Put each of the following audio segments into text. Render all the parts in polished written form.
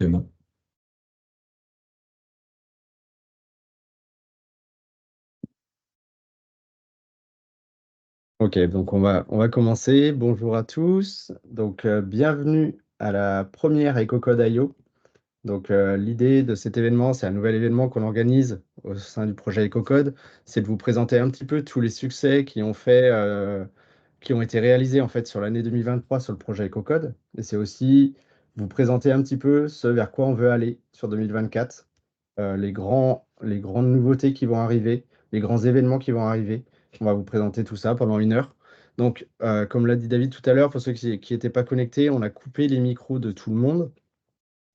C'est bon. Ok, donc on va commencer. Bonjour à tous. Donc, bienvenue à la première EcoCode IO. Donc, l'idée de cet événement, c'est un nouvel événement qu'on organise au sein du projet EcoCode. C'est de vous présenter un petit peu tous les succès qui ont été réalisés en fait sur l'année 2023 sur le projet EcoCode. Et c'est aussi vous présenter un petit peu ce vers quoi on veut aller sur 2024, les grandes nouveautés qui vont arriver, les grands événements qui vont arriver. On va vous présenter tout ça pendant 1 heure. Donc, comme l'a dit David tout à l'heure, pour ceux qui n'étaient pas connectés, on a coupé les micros de tout le monde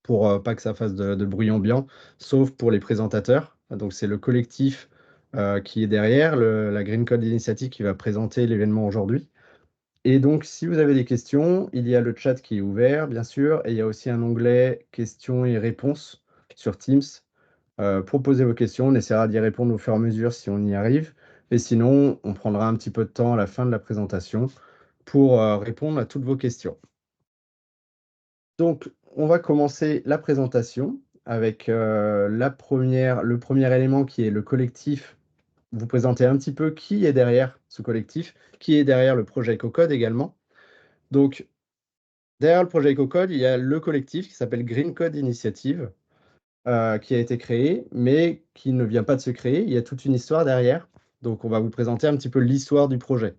pour pas que ça fasse de bruit ambiant, sauf pour les présentateurs. Donc, c'est le collectif qui est derrière, la Green Code Initiative qui va présenter l'événement aujourd'hui. Et donc, si vous avez des questions, il y a le chat qui est ouvert, bien sûr, et il y a aussi un onglet questions et réponses sur Teams. Pour poser vos questions, on essaiera d'y répondre au fur et à mesure si on y arrive. Et sinon, on prendra un petit peu de temps à la fin de la présentation pour répondre à toutes vos questions. Donc, on va commencer la présentation avec le premier élément qui est le collectif. Vous présenter un petit peu qui est derrière ce collectif, qui est derrière le projet EcoCode également. Donc, derrière le projet EcoCode, il y a le collectif qui s'appelle Green Code Initiative, qui a été créé, mais qui ne vient pas de se créer. Il y a toute une histoire derrière. Donc, on va vous présenter un petit peu l'histoire du projet.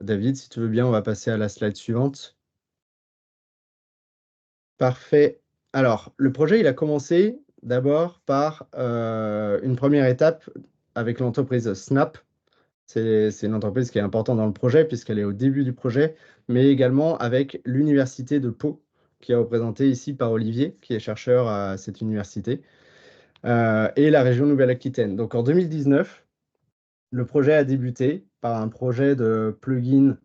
David, si tu veux bien, on va passer à la slide suivante. Parfait. Alors, le projet, il a commencé d'abord par une première étape avec l'entreprise Snap. C'est une entreprise qui est importante dans le projet puisqu'elle est au début du projet, mais également avec l'université de Pau, qui est représentée ici par Olivier, qui est chercheur à cette université, et la région Nouvelle-Aquitaine. Donc en 2019, le projet a débuté par un projet de plugin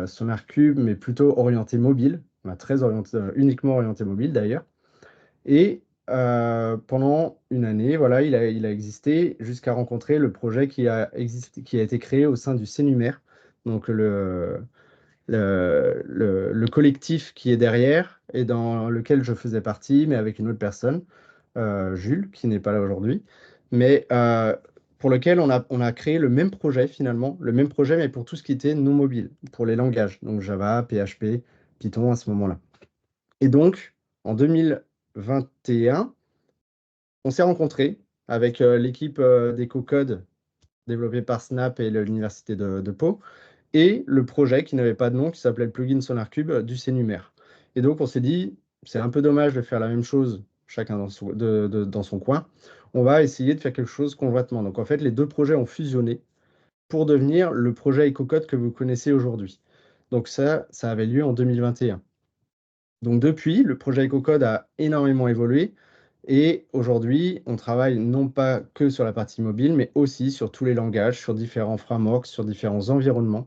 SonarCube, mais plutôt orienté mobile, très orienté, uniquement orienté mobile d'ailleurs. Et pendant une année, voilà, il a existé jusqu'à rencontrer le projet qui a été créé au sein du CNUMER, donc le collectif qui est derrière et dans lequel je faisais partie, mais avec une autre personne, Jules, qui n'est pas là aujourd'hui, mais pour lequel on a créé le même projet finalement, le même projet, mais pour tout ce qui était non mobile, pour les langages, donc Java, PHP, Python à ce moment-là. Et donc, en 2021, on s'est rencontrés avec l'équipe d'EcoCode développée par Snap et l'université de Pau, et le projet qui n'avait pas de nom, qui s'appelait le plugin SonarCube du CNUMER. Et donc, on s'est dit, c'est un peu dommage de faire la même chose, chacun dans son coin. On va essayer de faire quelque chose conjointement. Donc, en fait, les deux projets ont fusionné pour devenir le projet EcoCode que vous connaissez aujourd'hui. Donc, ça avait lieu en 2021. Donc, depuis, le projet EcoCode a énormément évolué. Et aujourd'hui, on travaille non pas que sur la partie mobile, mais aussi sur tous les langages, sur différents frameworks, sur différents environnements.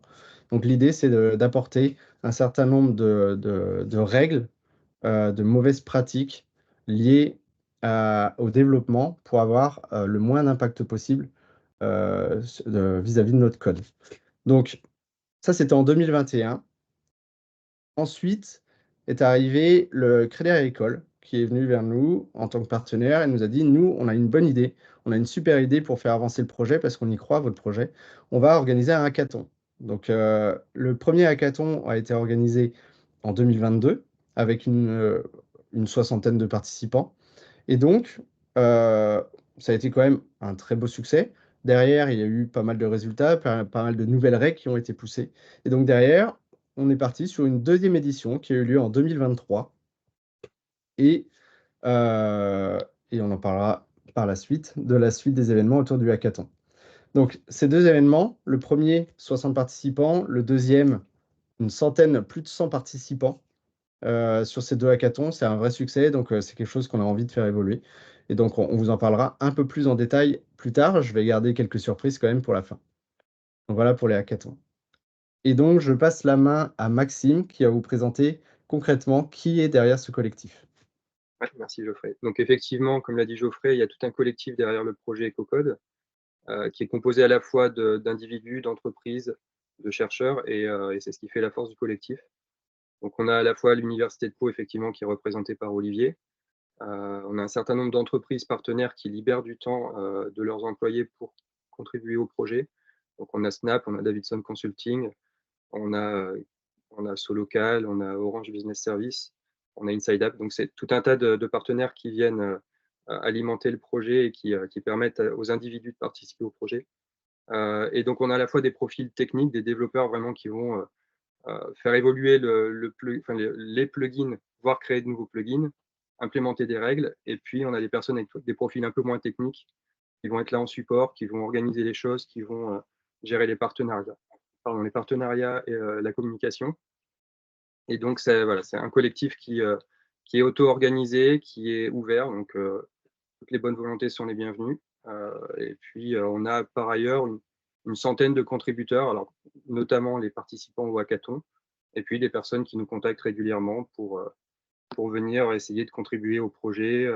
Donc l'idée, c'est d'apporter un certain nombre de règles, de mauvaises pratiques liées au développement pour avoir le moins d'impact possible vis-à-vis de notre code. Donc ça, c'était en 2021. Ensuite est arrivé le Crédit Agricole qui est venu vers nous en tant que partenaire et nous a dit, nous, on a une bonne idée, on a une super idée pour faire avancer le projet parce qu'on y croit, votre projet. On va organiser un hackathon. Donc, le premier hackathon a été organisé en 2022 avec une soixantaine de participants. Et donc, ça a été quand même un très beau succès. Derrière, il y a eu pas mal de résultats, pas mal de nouvelles règles qui ont été poussées. Et donc derrière, on est parti sur une deuxième édition qui a eu lieu en 2023. Et, euh, et on en parlera par la suite, de la suite des événements autour du hackathon. Donc ces deux événements, le premier, 60 participants, le deuxième, une centaine, plus de 100 participants sur ces deux hackathons. C'est un vrai succès, donc c'est quelque chose qu'on a envie de faire évoluer. Et donc on vous en parlera un peu plus en détail plus tard. Je vais garder quelques surprises quand même pour la fin. Donc voilà pour les hackathons. Et donc je passe la main à Maxime qui va vous présenter concrètement qui est derrière ce collectif. Ouais, merci Geoffrey. Donc effectivement, comme l'a dit Geoffrey, il y a tout un collectif derrière le projet EcoCode qui est composé à la fois d'individus, d'entreprises, de chercheurs, et c'est ce qui fait la force du collectif. Donc on a à la fois l'Université de Pau, effectivement, qui est représentée par Olivier. On a un certain nombre d'entreprises partenaires qui libèrent du temps de leurs employés pour contribuer au projet. Donc on a Snap, on a Davidson Consulting, on a, on a Solocal, on a Orange Business Service, on a Inside App. Donc c'est tout un tas de partenaires qui viennent alimenter le projet et qui permettent aux individus de participer au projet. Et donc on a à la fois des profils techniques, des développeurs vraiment qui vont faire évoluer les plugins, voire créer de nouveaux plugins, implémenter des règles. Et puis, on a des personnes avec des profils un peu moins techniques qui vont être là en support, qui vont organiser les choses, qui vont gérer les partenariats, et la communication. Et donc, c'est voilà, un collectif qui est auto-organisé, qui est ouvert. Donc, toutes les bonnes volontés sont les bienvenues. Et puis, on a par ailleurs une centaine de contributeurs, alors, notamment les participants au hackathon, et puis des personnes qui nous contactent régulièrement pour venir essayer de contribuer au projet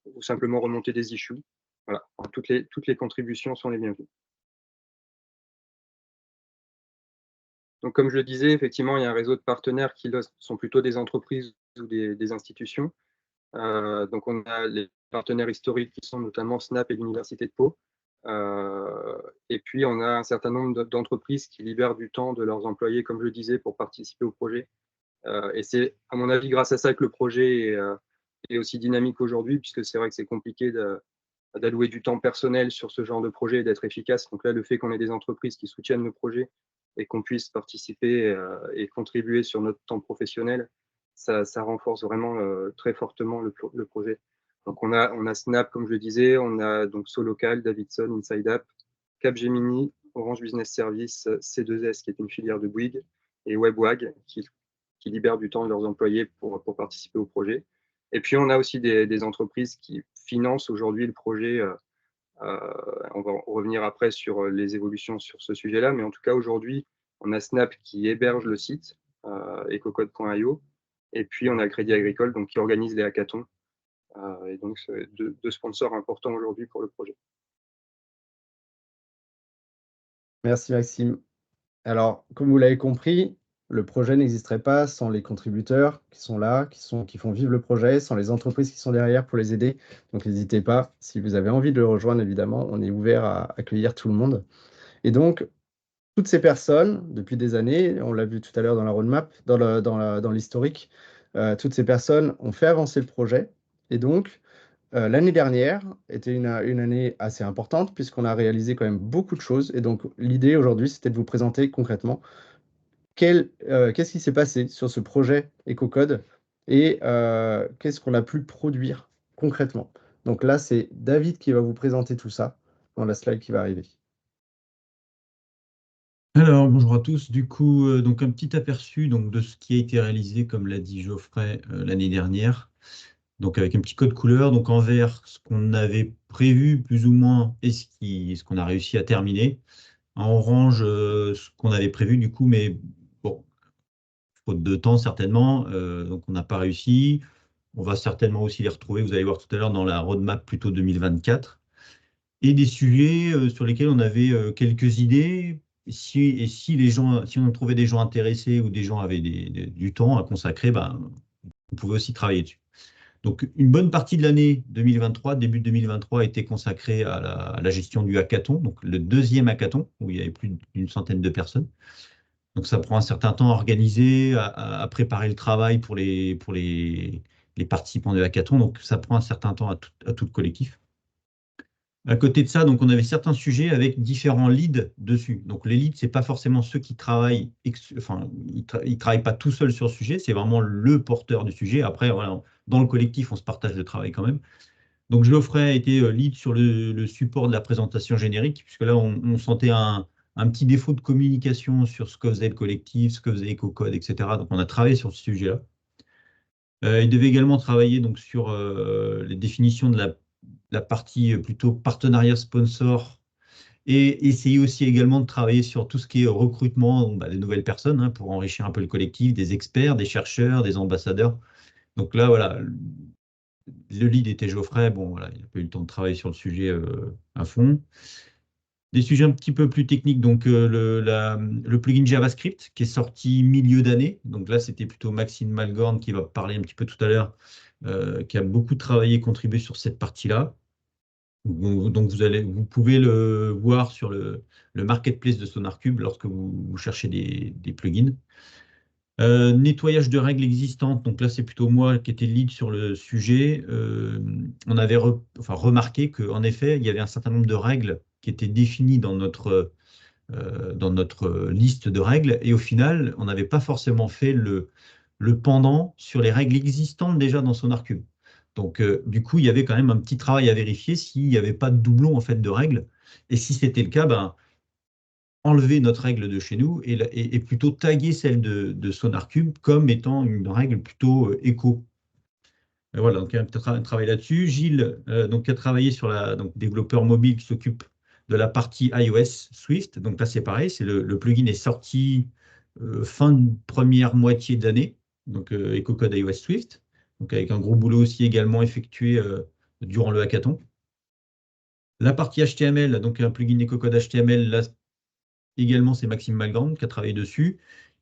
ou simplement remonter des issues. Voilà, toutes les contributions sont les bienvenues. Donc, comme je le disais, effectivement, il y a un réseau de partenaires qui là, sont plutôt des entreprises ou des institutions. Donc, on a les partenaires historiques qui sont notamment Snap et l'Université de Pau. Et puis, on a un certain nombre d'entreprises qui libèrent du temps de leurs employés, comme je le disais, pour participer au projet. Et c'est, à mon avis, grâce à ça que le projet est aussi dynamique aujourd'hui, puisque c'est vrai que c'est compliqué d'allouer du temps personnel sur ce genre de projet et d'être efficace. Donc là, le fait qu'on ait des entreprises qui soutiennent le projet et qu'on puisse participer et contribuer sur notre temps professionnel, ça renforce vraiment très fortement le projet. Donc on a Snap, comme je le disais, on a donc Solocal, Davidson, Inside App, Capgemini, Orange Business Service, C2S, qui est une filière de Bouygues, et WebWag, qui libèrent du temps de leurs employés pour participer au projet. Et puis, on a aussi des entreprises qui financent aujourd'hui le projet. On va revenir après sur les évolutions sur ce sujet-là, mais en tout cas, aujourd'hui, on a Snap qui héberge le site, ecocode.io, et puis on a Crédit Agricole donc, qui organise les hackathons. Et donc, c'est deux sponsors importants aujourd'hui pour le projet. Merci Maxime. Alors, comme vous l'avez compris, le projet n'existerait pas sans les contributeurs qui sont là, qui font vivre le projet, sans les entreprises qui sont derrière pour les aider. Donc, n'hésitez pas, si vous avez envie de le rejoindre, évidemment, on est ouvert à accueillir tout le monde. Et donc, toutes ces personnes, depuis des années, on l'a vu tout à l'heure dans la roadmap, dans l'historique, toutes ces personnes ont fait avancer le projet. Et donc, l'année dernière était une année assez importante puisqu'on a réalisé quand même beaucoup de choses. Et donc, l'idée aujourd'hui, c'était de vous présenter concrètement qu'est-ce qui s'est passé sur ce projet EcoCode et qu'est-ce qu'on a pu produire concrètement. Donc là, c'est David qui va vous présenter tout ça dans la slide qui va arriver. Alors, bonjour à tous. Du coup, donc un petit aperçu donc, de ce qui a été réalisé, comme l'a dit Geoffrey, l'année dernière. Donc, avec un petit code couleur. Donc, en vert, ce qu'on avait prévu plus ou moins et ce qu'on a réussi à terminer. En orange, ce qu'on avait prévu du coup, mais bon, faute de temps certainement. Donc, on n'a pas réussi. On va certainement aussi les retrouver, vous allez voir tout à l'heure, dans la roadmap plutôt 2024. Et des sujets sur lesquels on avait quelques idées. Si on trouvait des gens intéressés ou des gens avaient du temps à consacrer, ben, on pouvait aussi travailler dessus. Donc, une bonne partie de l'année 2023, début 2023, a été consacrée à la gestion du hackathon, donc le deuxième hackathon, où il y avait plus d'une centaine de personnes. Donc, ça prend un certain temps à organiser, à préparer le travail pour les participants du hackathon. Donc, ça prend un certain temps à tout le collectif. À côté de ça, donc on avait certains sujets avec différents leads dessus. Donc les leads, c'est pas forcément ceux qui travaillent, enfin ils travaillent pas tout seuls sur le sujet, c'est vraiment le porteur du sujet. Après, voilà, dans le collectif, on se partage le travail quand même. Donc Geoffrey a été lead sur le support de la présentation générique, puisque là on sentait un petit défaut de communication sur ce que faisait le collectif, ce que faisait EcoCode, etc. Donc on a travaillé sur ce sujet-là. Il devait également travailler donc, sur les définitions de la partie plutôt partenariat sponsor et essayer aussi également de travailler sur tout ce qui est recrutement des nouvelles personnes hein, pour enrichir un peu le collectif, des experts, des chercheurs, des ambassadeurs. Donc là, voilà, le lead était Geoffrey. Bon, voilà, il n'a pas eu le temps de travailler sur le sujet à fond. des sujets un petit peu plus techniques. Donc, le plugin JavaScript qui est sorti milieu d'année. Donc là, c'était plutôt Maxime Malgorn qui va parler un petit peu tout à l'heure, qui a beaucoup travaillé et contribué sur cette partie-là. Donc, vous pouvez le voir sur le marketplace de SonarCube lorsque vous cherchez des plugins. Nettoyage de règles existantes, donc là c'est plutôt moi qui étais lead sur le sujet. On avait remarqué qu'en effet il y avait un certain nombre de règles qui étaient définies dans notre liste de règles et au final on n'avait pas forcément fait le pendant sur les règles existantes déjà dans SonarCube. Donc du coup il y avait quand même un petit travail à vérifier s'il n'y avait pas de doublon en fait de règles et si c'était le cas, ben, enlever notre règle de chez nous et plutôt taguer celle de SonarCube comme étant une règle plutôt éco. Et voilà, donc il y a peut-être un travail là-dessus. Gilles, donc, qui a travaillé sur donc, développeur mobile qui s'occupe de la partie iOS Swift. Donc là, c'est pareil, le plugin est sorti fin de première moitié d'année, donc EcoCode iOS Swift, donc avec un gros boulot aussi également effectué durant le hackathon. La partie HTML, donc un plugin EcoCode HTML, là, également, c'est Maxime Malgrand qui a travaillé dessus.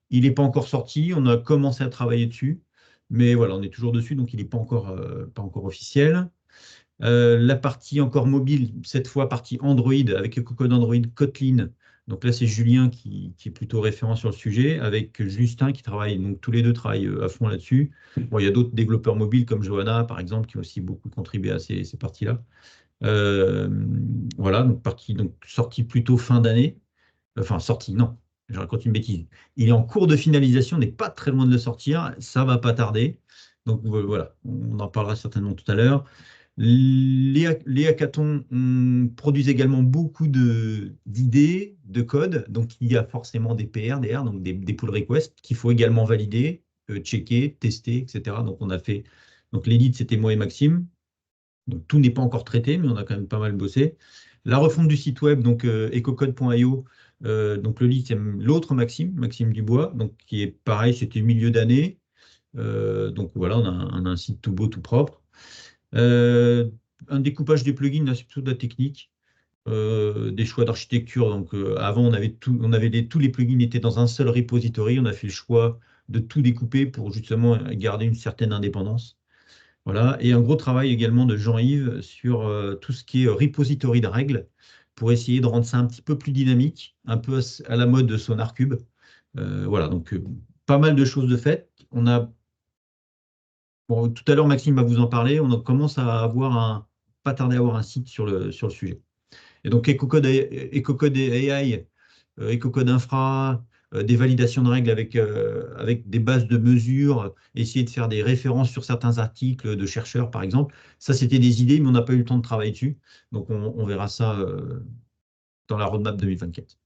Il n'est pas encore sorti, on a commencé à travailler dessus, mais voilà, on est toujours dessus, donc il n'est pas encore officiel. La partie encore mobile, cette fois partie Android, avec le code Android Kotlin. Donc là, c'est Julien qui est plutôt référent sur le sujet, avec Justin qui travaille, donc tous les deux travaillent à fond là-dessus. Bon, il y a d'autres développeurs mobiles comme Johanna, par exemple, qui ont aussi beaucoup contribué à ces parties-là. Voilà, donc sortie plutôt fin d'année. Enfin, sorti, non, je raconte une bêtise. Il est en cours de finalisation, on n'est pas très loin de le sortir, ça va pas tarder. Donc voilà, on en parlera certainement tout à l'heure. Les hackathons produisent également beaucoup d'idées, de code. Donc il y a forcément des PR, des R, donc des pull requests qu'il faut également valider, checker, tester, etc. Donc on a fait. Donc l'élite, c'était moi et Maxime. Donc tout n'est pas encore traité, mais on a quand même pas mal bossé. La refonte du site web, donc ecocode.io, donc le lead, c'est l'autre Maxime Dubois, donc qui est pareil, c'était milieu d'année. Donc voilà, on a un site tout beau, tout propre. Un découpage des plugins, là, c'est plutôt de la technique. Des choix d'architecture. Donc avant, tous les plugins étaient dans un seul repository. On a fait le choix de tout découper pour justement garder une certaine indépendance. Voilà. Et un gros travail également de Jean-Yves sur tout ce qui est repository de règles pour essayer de rendre ça un petit peu plus dynamique, un peu à la mode de SonarCube. Voilà, donc pas mal de choses de faites. Bon, tout à l'heure, Maxime va vous en parler. On commence à avoir pas tarder à avoir un site sur le sujet. Et donc EcoCode AI, EcoCode Infra, des validations de règles avec des bases de mesures, essayer de faire des références sur certains articles de chercheurs, par exemple. Ça, c'était des idées, mais on n'a pas eu le temps de travailler dessus. Donc, on verra ça dans la roadmap 2024.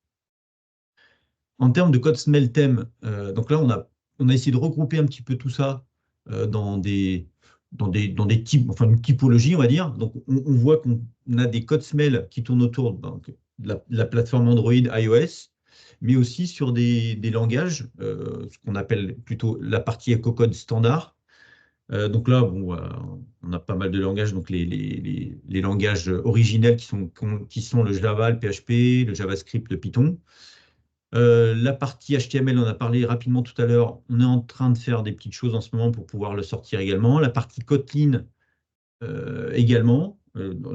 En termes de code Smeltem, donc là, on a essayé de regrouper un petit peu tout ça dans des types, enfin une typologie, on va dire. Donc, on voit qu'on a des codes Smel qui tournent autour donc, de la plateforme Android, iOS, mais aussi sur des langages, ce qu'on appelle plutôt la partie EcoCode standard. Donc là, bon, on a pas mal de langages, donc les langages originels qui sont le Java, le PHP, le JavaScript, le Python. La partie HTML, on a parlé rapidement tout à l'heure. On est en train de faire des petites choses en ce moment pour pouvoir le sortir également. La partie Kotlin également,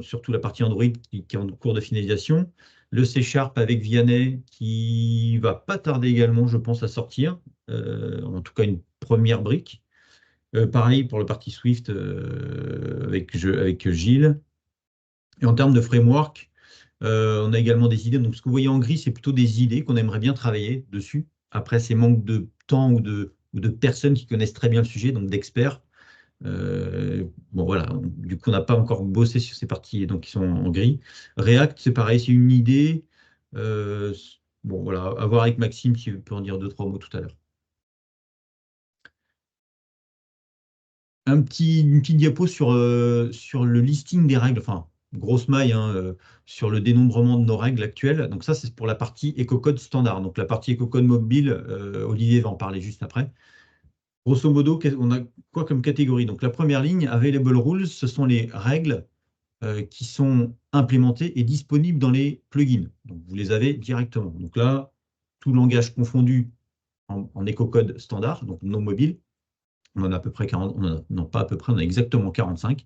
surtout la partie Android qui est en cours de finalisation. Le C# avec Vianney qui va pas tarder également, je pense, à sortir. En tout cas, une première brique. Pareil pour la partie Swift avec Gilles. Et en termes de framework, on a également des idées. Donc, ce que vous voyez en gris, c'est plutôt des idées qu'on aimerait bien travailler dessus. Après, c'est manque de temps ou de personnes qui connaissent très bien le sujet, donc d'experts. Bon, voilà. Du coup, on n'a pas encore bossé sur ces parties donc, qui sont en gris. React, c'est pareil, c'est une idée. Bon, voilà, à voir avec Maxime qui peut en dire 2-3 mots tout à l'heure. Une petite diapo sur le listing des règles, enfin, grosse maille sur le dénombrement de nos règles actuelles. Donc ça, c'est pour la partie EcoCode standard. Donc la partie EcoCode mobile, Olivier va en parler juste après. Grosso modo, on a quoi comme catégorie? Donc la première ligne, Available Rules, ce sont les règles qui sont implémentés et disponibles dans les plugins. Donc, vous les avez directement. Donc là, tout langage confondu en Eco-code standard, donc non mobile, on en a à peu près 40, non pas à peu près, on a exactement 45.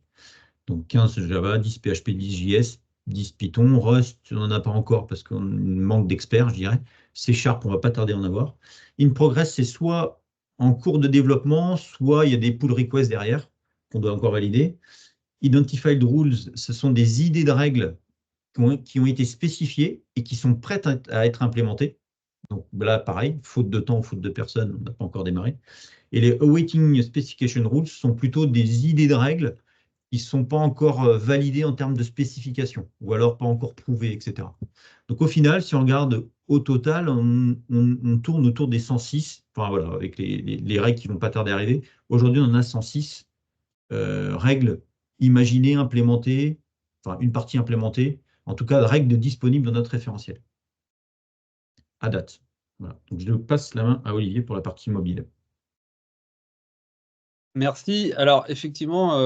Donc 15 Java, 10 PHP, 10 JS, 10 Python, Rust, on n'en a pas encore parce qu'on manque d'experts, je dirais. C#, on va pas tarder à en avoir. In progress, c'est soit en cours de développement, soit il y a des pull requests derrière qu'on doit encore valider. Identified rules, ce sont des idées de règles qui ont été spécifiées et qui sont prêtes à être implémentées. Donc là, pareil, faute de temps ou faute de personnes, on n'a pas encore démarré. Et les awaiting specification rules sont plutôt des idées de règles qui ne sont pas encore validées en termes de spécification, ou alors pas encore prouvées, etc. Donc au final, si on regarde au total, on tourne autour des 106, enfin voilà, avec les règles qui ne vont pas tarder à arriver. Aujourd'hui, on en a 106 règles imaginées, implémentées, enfin une partie implémentée, en tout cas règles disponibles dans notre référentiel, à date. Voilà. Donc je passe la main à Olivier pour la partie mobile. Merci. Alors, effectivement,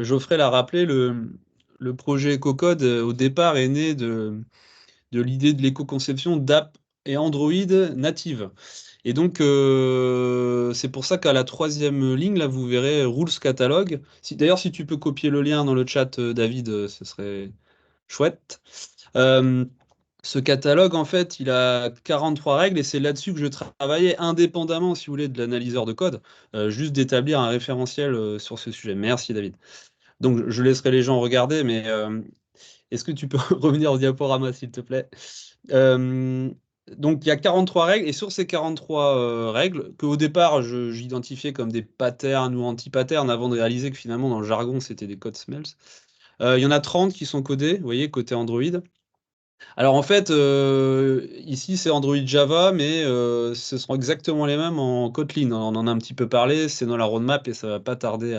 Geoffrey l'a rappelé, le projet EcoCode, au départ, est né de l'idée de l'éco-conception d'app et Android native. Et donc, c'est pour ça qu'à la 3e ligne, là, vous verrez Rules Catalog. D'ailleurs, si tu peux copier le lien dans le chat, David, ce serait chouette. Ce catalogue, en fait, il a 43 règles et c'est là-dessus que je travaillais indépendamment, si vous voulez, de l'analyseur de code, juste d'établir un référentiel sur ce sujet. Merci, David. Donc, je laisserai les gens regarder, mais est-ce que tu peux revenir au diaporama, s'il te plaît? Donc, il y a 43 règles et sur ces 43 règles, qu'au départ, j'identifiais comme des patterns ou anti-patterns avant de réaliser que finalement, dans le jargon, c'était des codes smells. Il y en a 30 qui sont codés, vous voyez, côté Android. Alors en fait, ici c'est Android Java, mais ce seront exactement les mêmes en Kotlin. On en a un petit peu parlé, c'est dans la roadmap et ça va pas tarder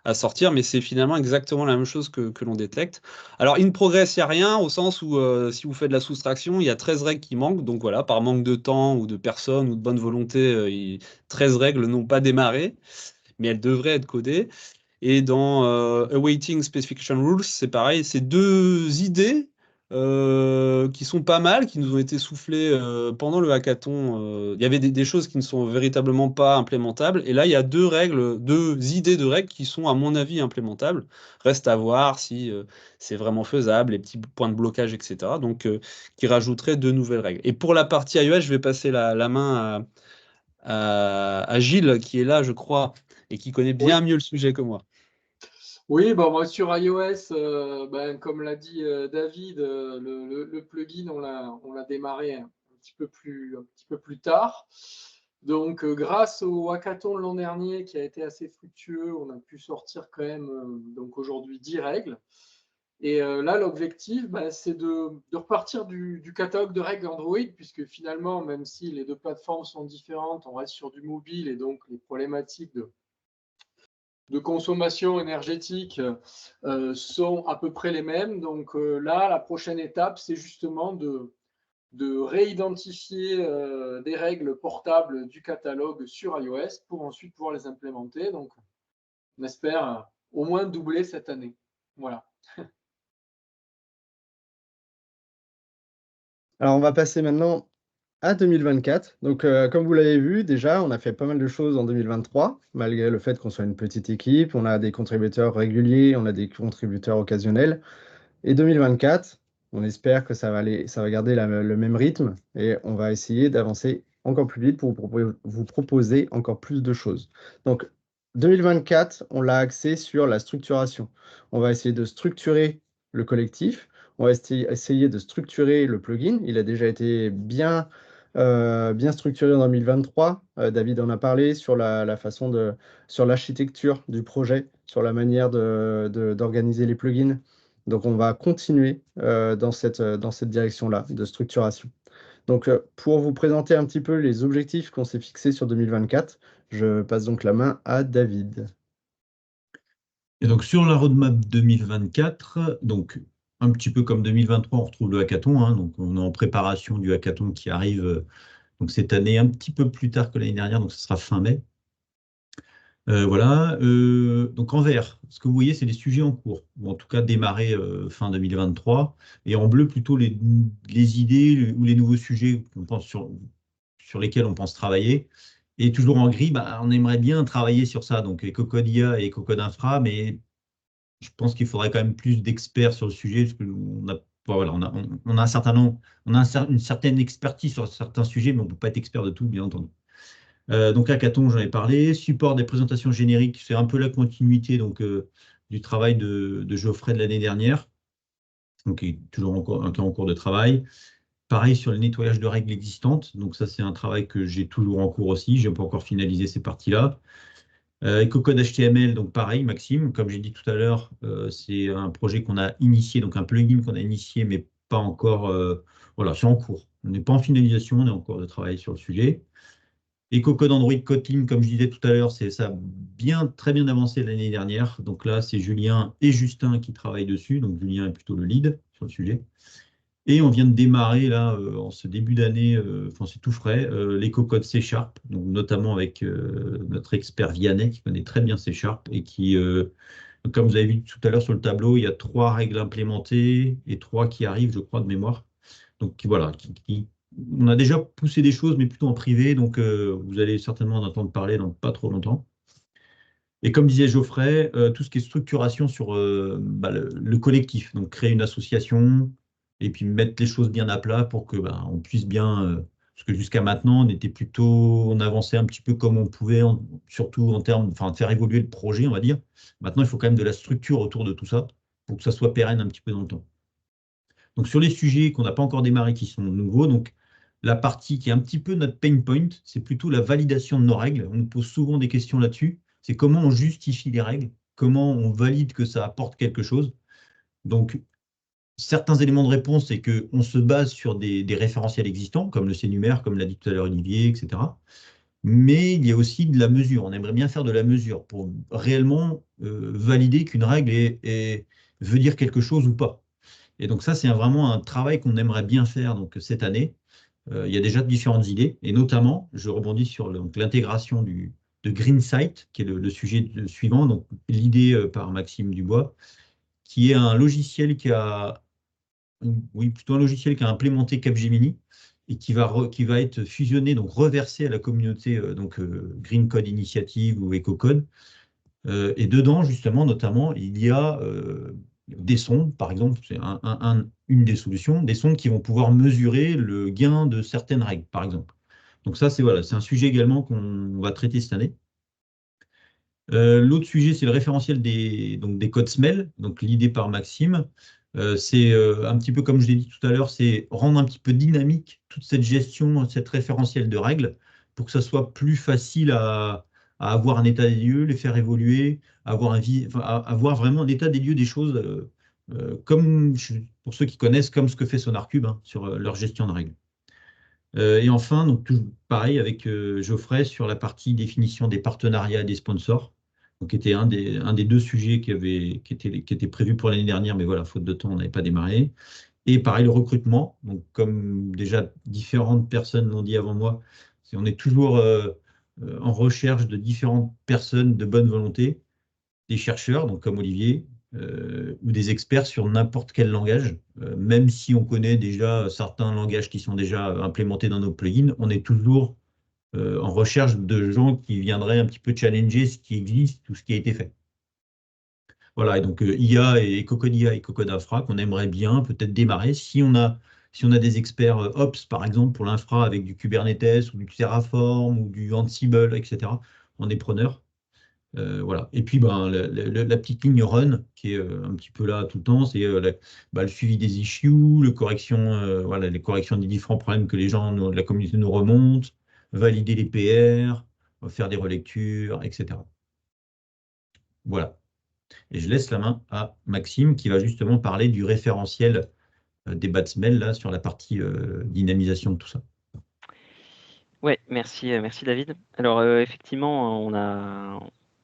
à sortir, mais c'est finalement exactement la même chose que l'on détecte. Alors in progress, il n'y a rien, au sens où si vous faites de la soustraction, il y a 13 règles qui manquent. Donc voilà, par manque de temps ou de personnes ou de bonne volonté, 13 règles n'ont pas démarré, mais elles devraient être codées. Et dans Awaiting Specification Rules, c'est pareil, c'est deux idées qui sont pas mal, qui nous ont été soufflées pendant le hackathon. Il y avait des choses qui ne sont véritablement pas implémentables. Et là, il y a deux idées de règles qui sont, à mon avis, implémentables. Reste à voir si c'est vraiment faisable, les petits points de blocage, etc. Donc, qui rajouteraient deux nouvelles règles. Et pour la partie iOS, je vais passer la main à Gilles, qui est là, je crois, et qui connaît bien mieux le sujet que moi. Oui, bon, moi sur iOS, comme l'a dit David, le plugin, on l'a démarré un petit peu plus tard. Donc, grâce au hackathon de l'an dernier qui a été assez fructueux, on a pu sortir quand même donc aujourd'hui 10 règles. Et là, l'objectif, c'est de repartir du catalogue de règles Android, puisque finalement, même si les deux plateformes sont différentes, on reste sur du mobile et donc les problématiques de consommation énergétique sont à peu près les mêmes. Donc là, la prochaine étape, c'est justement de réidentifier des règles portables du catalogue sur iOS pour ensuite pouvoir les implémenter. Donc, on espère au moins doubler cette année. Voilà. Alors, on va passer maintenant à 2024. Donc, comme vous l'avez vu, déjà, on a fait pas mal de choses en 2023, malgré le fait qu'on soit une petite équipe. On a des contributeurs réguliers, on a des contributeurs occasionnels. Et 2024, on espère que ça va garder le même rythme et on va essayer d'avancer encore plus vite pour vous proposer encore plus de choses. Donc, 2024, on l'a axé sur la structuration. On va essayer de structurer le collectif. On va essayer de structurer le plugin. Il a déjà été bien structuré en 2023. David en a parlé sur sur l'architecture du projet, sur la manière d'organiser les plugins. Donc, on va continuer dans cette direction-là de structuration. Donc, pour vous présenter un petit peu les objectifs qu'on s'est fixés sur 2024, je passe donc la main à David. Et donc, sur la roadmap 2024, donc un petit peu comme 2023, on retrouve le hackathon. Donc, on est en préparation du hackathon qui arrive donc cette année un petit peu plus tard que l'année dernière, donc ce sera fin mai. Voilà. Donc en vert, ce que vous voyez, c'est les sujets en cours, ou en tout cas démarrés fin 2023. Et en bleu, plutôt les idées ou les nouveaux sujets qu'on pense sur lesquels on pense travailler. Et toujours en gris, bah, on aimerait bien travailler sur ça, donc EcoCode IA et EcoCode Infra, mais je pense qu'il faudrait quand même plus d'experts sur le sujet, parce qu'on a, voilà, on a un certain nombre, une certaine expertise sur certains sujets, mais on ne peut pas être expert de tout, bien entendu. Donc hackathon, j'en ai parlé. Support des présentations génériques, c'est un peu la continuité donc, du travail de Geoffrey de l'année dernière, donc qui est toujours en cours de travail. Pareil sur le nettoyage de règles existantes, donc ça c'est un travail que j'ai toujours en cours aussi, je n'ai pas encore finalisé ces parties-là. EcoCode HTML, donc pareil, Maxime, comme j'ai dit tout à l'heure, c'est un projet qu'on a initié, donc un plugin qu'on a initié, mais pas encore, voilà, c'est en cours. On n'est pas en finalisation, on est en cours de travail sur le sujet. EcoCode Android Kotlin, comme je disais tout à l'heure, ça a très bien avancé l'année dernière. Donc là, c'est Julien et Justin qui travaillent dessus. Donc Julien est plutôt le lead sur le sujet. Et on vient de démarrer là, en ce début d'année, enfin c'est tout frais, l'EcoCode C#, donc notamment avec notre expert Vianney qui connaît très bien C# et qui, comme vous avez vu tout à l'heure sur le tableau, il y a 3 règles implémentées et 3 qui arrivent, je crois, de mémoire. Donc voilà, on a déjà poussé des choses, mais plutôt en privé, donc vous allez certainement en entendre parler dans pas trop longtemps. Et comme disait Geoffrey, tout ce qui est structuration sur le collectif, donc créer une association et puis mettre les choses bien à plat pour que on puisse bien, parce que jusqu'à maintenant, on avançait un petit peu comme on pouvait, surtout en termes, enfin, de faire évoluer le projet, on va dire. Maintenant, il faut quand même de la structure autour de tout ça pour que ça soit pérenne un petit peu dans le temps. Donc sur les sujets qu'on n'a pas encore démarrés, qui sont nouveaux, donc la partie qui est un petit peu notre pain point, c'est plutôt la validation de nos règles. On nous pose souvent des questions là-dessus. C'est comment on justifie les règles, comment on valide que ça apporte quelque chose. Donc certains éléments de réponse, c'est qu'on se base sur des référentiels existants, comme le CNUMER, comme l'a dit tout à l'heure Olivier, etc. Mais il y a aussi de la mesure. On aimerait bien faire de la mesure pour réellement valider qu'une règle veut dire quelque chose ou pas. Et donc ça, c'est vraiment un travail qu'on aimerait bien faire donc, cette année. Il y a déjà différentes idées, et notamment, je rebondis sur l'intégration de GreenSight, qui est le sujet suivant, donc l'idée par Maxime Dubois, qui est un logiciel plutôt un logiciel qui a implémenté Capgemini et qui va être fusionné, donc reversé à la communauté Green Code Initiative ou EcoCode. Et dedans, justement, notamment, il y a des sondes, par exemple, c'est une des solutions, des sondes qui vont pouvoir mesurer le gain de certaines règles, par exemple. Donc ça, c'est un sujet également qu'on va traiter cette année. L'autre sujet, c'est le référentiel des codes SMEL, donc l'idée par Maxime. C'est un petit peu comme je l'ai dit tout à l'heure, c'est rendre un petit peu dynamique toute cette gestion, cette référentiel de règles, pour que ça soit plus facile à avoir un état des lieux, les faire évoluer, avoir vraiment un état des lieux des choses, comme, pour ceux qui connaissent, comme ce que fait SonarCube sur leur gestion de règles. Et enfin, donc toujours pareil avec Geoffrey sur la partie définition des partenariats et des sponsors, donc qui était un des 2 sujets qui était prévu pour l'année dernière, mais voilà, faute de temps, on n'avait pas démarré. Et pareil, le recrutement, donc comme déjà différentes personnes l'ont dit avant moi, on est toujours en recherche de différentes personnes de bonne volonté, des chercheurs, donc comme Olivier, ou des experts sur n'importe quel langage. Même si on connaît déjà certains langages qui sont déjà implémentés dans nos plugins, on est toujours en recherche de gens qui viendraient un petit peu challenger ce qui existe ou ce qui a été fait. Voilà, et donc IA et EcoCode IA et EcoCode Infra qu'on aimerait bien peut-être démarrer si on a des experts Ops, par exemple, pour l'infra avec du Kubernetes ou du Terraform ou du Ansible, etc. On est preneur. Voilà. Et puis la petite ligne run qui est un petit peu là tout le temps, c'est le suivi des issues, les corrections des différents problèmes que les gens de la communauté nous remontent, valider les PR, faire des relectures, etc. Voilà. Et je laisse la main à Maxime qui va justement parler du référentiel des BATSMEL là, sur la partie dynamisation de tout ça. Ouais, merci David. Alors effectivement,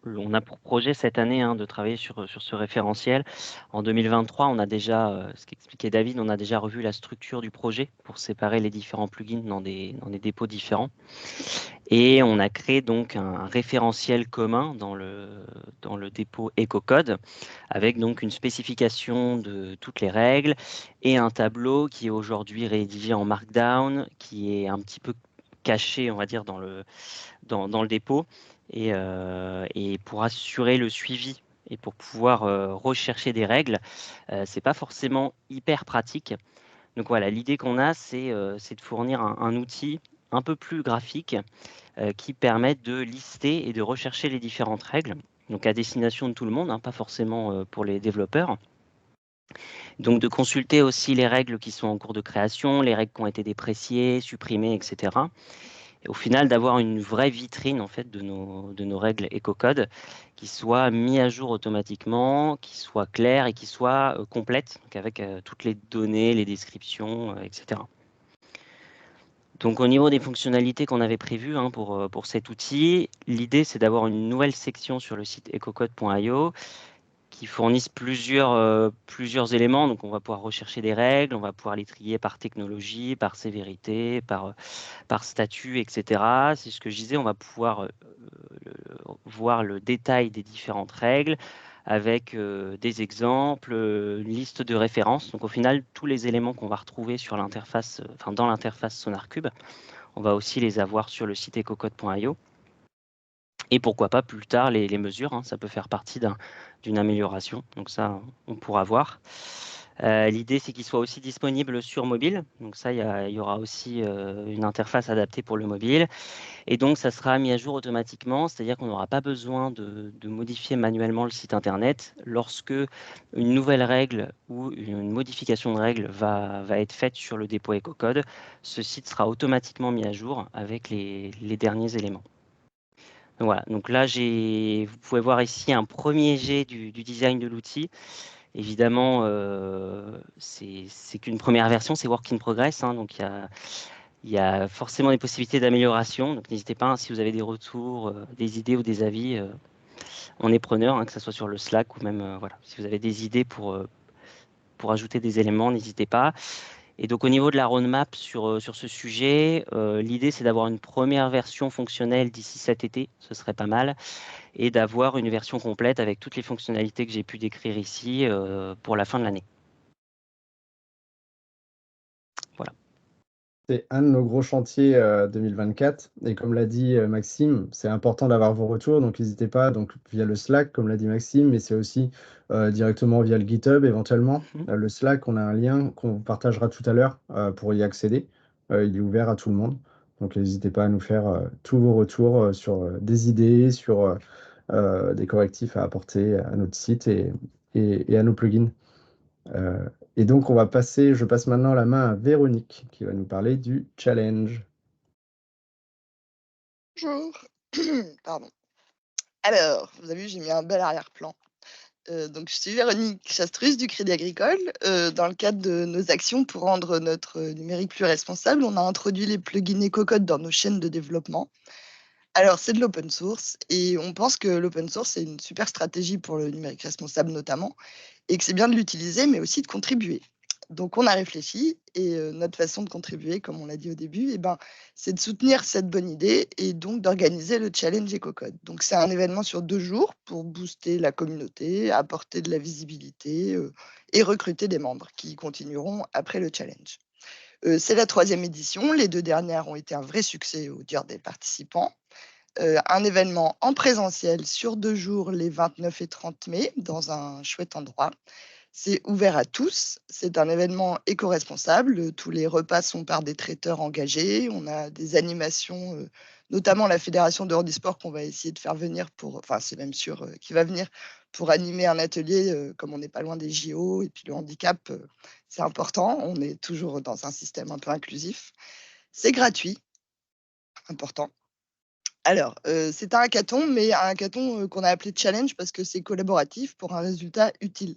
on a pour projet cette année de travailler sur ce référentiel. En 2023, on a déjà, ce qu'expliquait David, on a déjà revu la structure du projet pour séparer les différents plugins dans des dépôts différents. Et on a créé donc un référentiel commun dans le dépôt EcoCode, avec donc une spécification de toutes les règles et un tableau qui est aujourd'hui rédigé en Markdown, qui est un petit peu caché, on va dire, dans le dépôt, et pour assurer le suivi et pour pouvoir rechercher des règles, c'est pas forcément hyper pratique. Donc voilà, l'idée qu'on a, c'est de fournir un outil un peu plus graphique qui permette de lister et de rechercher les différentes règles, donc à destination de tout le monde, pas forcément pour les développeurs. Donc de consulter aussi les règles qui sont en cours de création, les règles qui ont été dépréciées, supprimées, etc. Et au final, d'avoir une vraie vitrine en fait de nos règles EcoCode qui soit mis à jour automatiquement, qui soit claire et qui soit complète, donc avec toutes les données, les descriptions, etc. Donc au niveau des fonctionnalités qu'on avait prévues pour cet outil, l'idée c'est d'avoir une nouvelle section sur le site ecocode.io qui fournisse plusieurs éléments. Donc on va pouvoir rechercher des règles, on va pouvoir les trier par technologie, par sévérité, par statut, etc. C'est ce que je disais, on va pouvoir voir le détail des différentes règles avec des exemples, une liste de références. Donc au final, tous les éléments qu'on va retrouver sur l'interface, dans l'interface SonarCube, on va aussi les avoir sur le site ecocode.io. Et pourquoi pas plus tard les mesures, ça peut faire partie d'une amélioration. Donc ça, on pourra voir. L'idée, c'est qu'il soit aussi disponible sur mobile. Donc ça, il y aura aussi une interface adaptée pour le mobile. Et donc, ça sera mis à jour automatiquement, c'est-à-dire qu'on n'aura pas besoin de modifier manuellement le site Internet. Lorsque une nouvelle règle ou une modification de règle va être faite sur le dépôt EcoCode, ce site sera automatiquement mis à jour avec les derniers éléments. Donc voilà, donc là, vous pouvez voir ici un premier jet du design de l'outil. Évidemment, c'est qu'une première version, c'est work in progress, donc il y a forcément des possibilités d'amélioration. Donc n'hésitez pas, si vous avez des retours, des idées ou des avis, on est preneur, que ce soit sur le Slack ou même si vous avez des idées pour ajouter des éléments, n'hésitez pas. Et donc au niveau de la roadmap sur ce sujet, l'idée c'est d'avoir une première version fonctionnelle d'ici cet été, ce serait pas mal, et d'avoir une version complète avec toutes les fonctionnalités que j'ai pu décrire ici pour la fin de l'année. Voilà. C'est un de nos gros chantiers 2024. Et comme l'a dit Maxime, c'est important d'avoir vos retours. Donc n'hésitez pas via le Slack, comme l'a dit Maxime, mais c'est aussi directement via le GitHub éventuellement. Le Slack, on a un lien qu'on partagera tout à l'heure pour y accéder. Il est ouvert à tout le monde. Donc n'hésitez pas à nous faire tous vos retours sur des idées, sur des correctifs à apporter à notre site et à nos plugins. Et donc, je passe maintenant la main à Véronique qui va nous parler du challenge. Bonjour. Pardon. Alors, vous avez vu, j'ai mis un bel arrière-plan. Donc, je suis Véronique Chastrus du Crédit Agricole. Dans le cadre de nos actions pour rendre notre numérique plus responsable, on a introduit les plugins EcoCode dans nos chaînes de développement. Alors, c'est de l'open source et on pense que l'open source, c'est une super stratégie pour le numérique responsable notamment, et que c'est bien de l'utiliser, mais aussi de contribuer. Donc, on a réfléchi et notre façon de contribuer, comme on l'a dit au début, c'est de soutenir cette bonne idée et donc d'organiser le challenge EcoCode. Donc, c'est un événement sur 2 jours pour booster la communauté, apporter de la visibilité et recruter des membres qui continueront après le challenge. C'est la 3e édition. Les 2 dernières ont été un vrai succès au dire des participants. Un événement en présentiel sur 2 jours, les 29 et 30 mai, dans un chouette endroit. C'est ouvert à tous. C'est un événement éco-responsable. Tous les repas sont par des traiteurs engagés. On a des animations, notamment la Fédération de handisport qu'on va essayer de faire venir c'est même sûr qu'il va venir pour animer un atelier, comme on n'est pas loin des JO. Et puis le handicap, c'est important. On est toujours dans un système un peu inclusif. C'est gratuit, important. Alors, c'est un hackathon, mais un hackathon qu'on a appelé challenge parce que c'est collaboratif pour un résultat utile.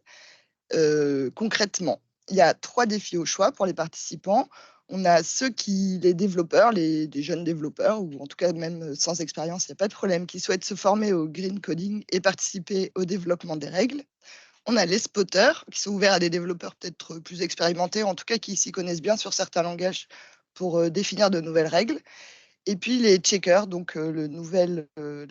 Concrètement, il y a 3 défis au choix pour les participants. On a les développeurs, des jeunes développeurs, ou en tout cas même sans expérience, il n'y a pas de problème, qui souhaitent se former au green coding et participer au développement des règles. On a les spotters, qui sont ouverts à des développeurs peut-être plus expérimentés, en tout cas qui s'y connaissent bien sur certains langages pour définir de nouvelles règles. Et puis les checkers, donc la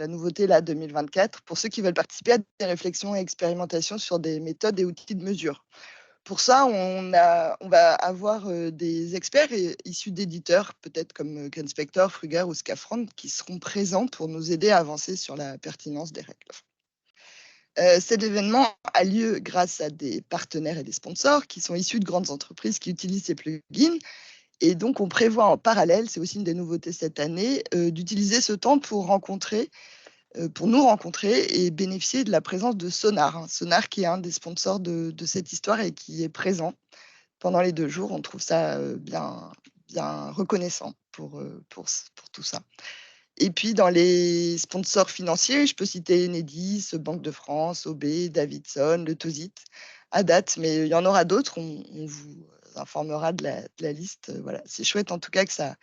nouveauté là 2024, pour ceux qui veulent participer à des réflexions et expérimentations sur des méthodes et outils de mesure. Pour ça, on va avoir des experts issus d'éditeurs, peut-être comme GreenSpector, Fruger ou Scafrand, qui seront présents pour nous aider à avancer sur la pertinence des règles. Cet événement a lieu grâce à des partenaires et des sponsors qui sont issus de grandes entreprises qui utilisent ces plugins. Et donc, on prévoit en parallèle, c'est aussi une des nouveautés cette année, d'utiliser ce temps pour nous rencontrer et bénéficier de la présence de Sonar. Sonar qui est un des sponsors de cette histoire et qui est présent pendant les 2 jours. On trouve ça bien reconnaissant pour tout ça. Et puis, dans les sponsors financiers, je peux citer Enedis, Banque de France, OB, Davidson, le TOSIT, à date, mais il y en aura d'autres. On vous informera de la liste. Voilà. C'est chouette en tout cas que ça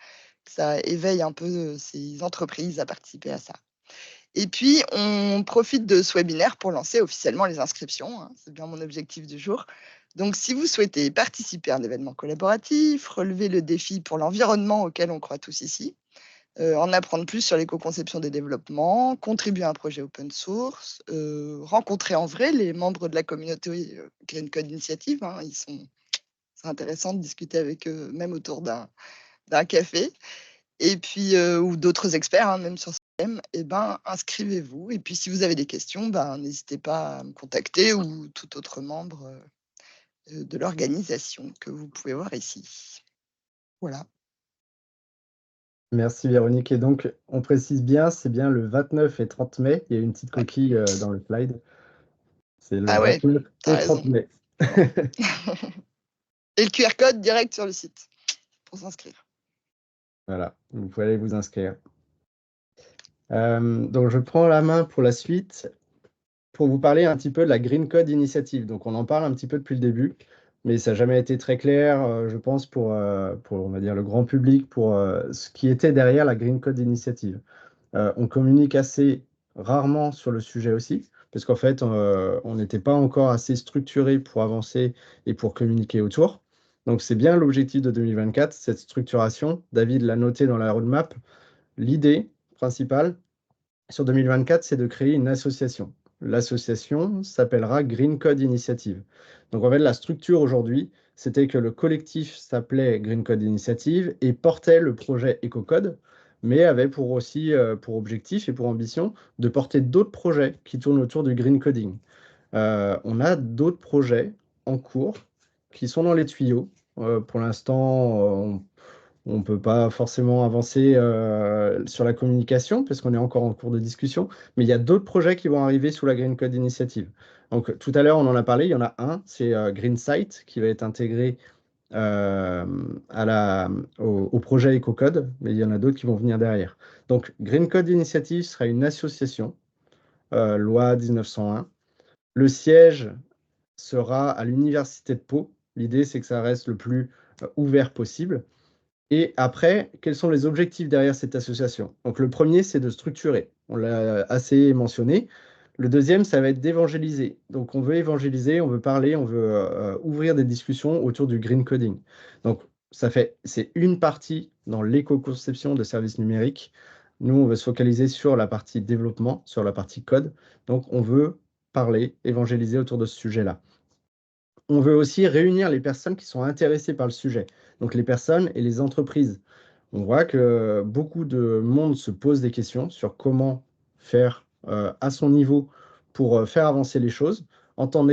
éveille un peu ces entreprises à participer à ça. Et puis, on profite de ce webinaire pour lancer officiellement les inscriptions. C'est bien mon objectif du jour. Donc, si vous souhaitez participer à un événement collaboratif, relever le défi pour l'environnement auquel on croit tous ici, en apprendre plus sur l'éco-conception des développements, contribuer à un projet open source, rencontrer en vrai les membres de la communauté Green Code Initiative. C'est intéressant de discuter avec eux, même autour d'un café. Et puis, ou d'autres experts, même sur ce thème, inscrivez-vous. Et puis, si vous avez des questions, n'hésitez pas à me contacter ou tout autre membre de l'organisation que vous pouvez voir ici. Voilà. Merci Véronique. Et donc, on précise bien, c'est bien le 29 et 30 mai. Il y a une petite coquille dans le slide. C'est le 29 et 30 mai. Et le QR code direct sur le site pour s'inscrire. Voilà, vous pouvez aller vous inscrire. Donc, je prends la main pour la suite pour vous parler un petit peu de la Green Code Initiative. Donc, on en parle un petit peu depuis le début, mais ça n'a jamais été très clair, je pense, pour on va dire, le grand public, pour ce qui était derrière la Green Code Initiative. On communique assez rarement sur le sujet aussi, parce qu'en fait, on n'était pas encore assez structuré pour avancer et pour communiquer autour. Donc, c'est bien l'objectif de 2024, cette structuration. David l'a noté dans la roadmap. L'idée principale sur 2024, c'est de créer une association. L'association s'appellera Green Code Initiative. Donc, en fait, la structure aujourd'hui, c'était que le collectif s'appelait Green Code Initiative et portait le projet EcoCode, mais avait pour objectif et pour ambition de porter d'autres projets qui tournent autour du green coding. On a d'autres projets en cours qui sont dans les tuyaux. Pour l'instant, on ne peut pas forcément avancer sur la communication parce qu'on est encore en cours de discussion, mais il y a d'autres projets qui vont arriver sous la Green Code Initiative. Donc tout à l'heure, on en a parlé, il y en a un, c'est GreenSight qui va être intégré au projet EcoCode, mais il y en a d'autres qui vont venir derrière. Donc Green Code Initiative sera une association, loi 1901. Le siège sera à l'Université de Pau. L'idée, c'est que ça reste le plus ouvert possible. Et après, quels sont les objectifs derrière cette association? Donc le premier, c'est de structurer. On l'a assez mentionné. Le deuxième, ça va être d'évangéliser. Donc on veut évangéliser, on veut parler, on veut ouvrir des discussions autour du green coding. Donc c'est une partie dans l'éco-conception de services numériques. Nous, on veut se focaliser sur la partie développement, sur la partie code. Donc on veut parler, évangéliser autour de ce sujet-là. On veut aussi réunir les personnes qui sont intéressées par le sujet, donc les personnes et les entreprises. On voit que beaucoup de monde se pose des questions sur comment faire à son niveau pour faire avancer les choses. En tant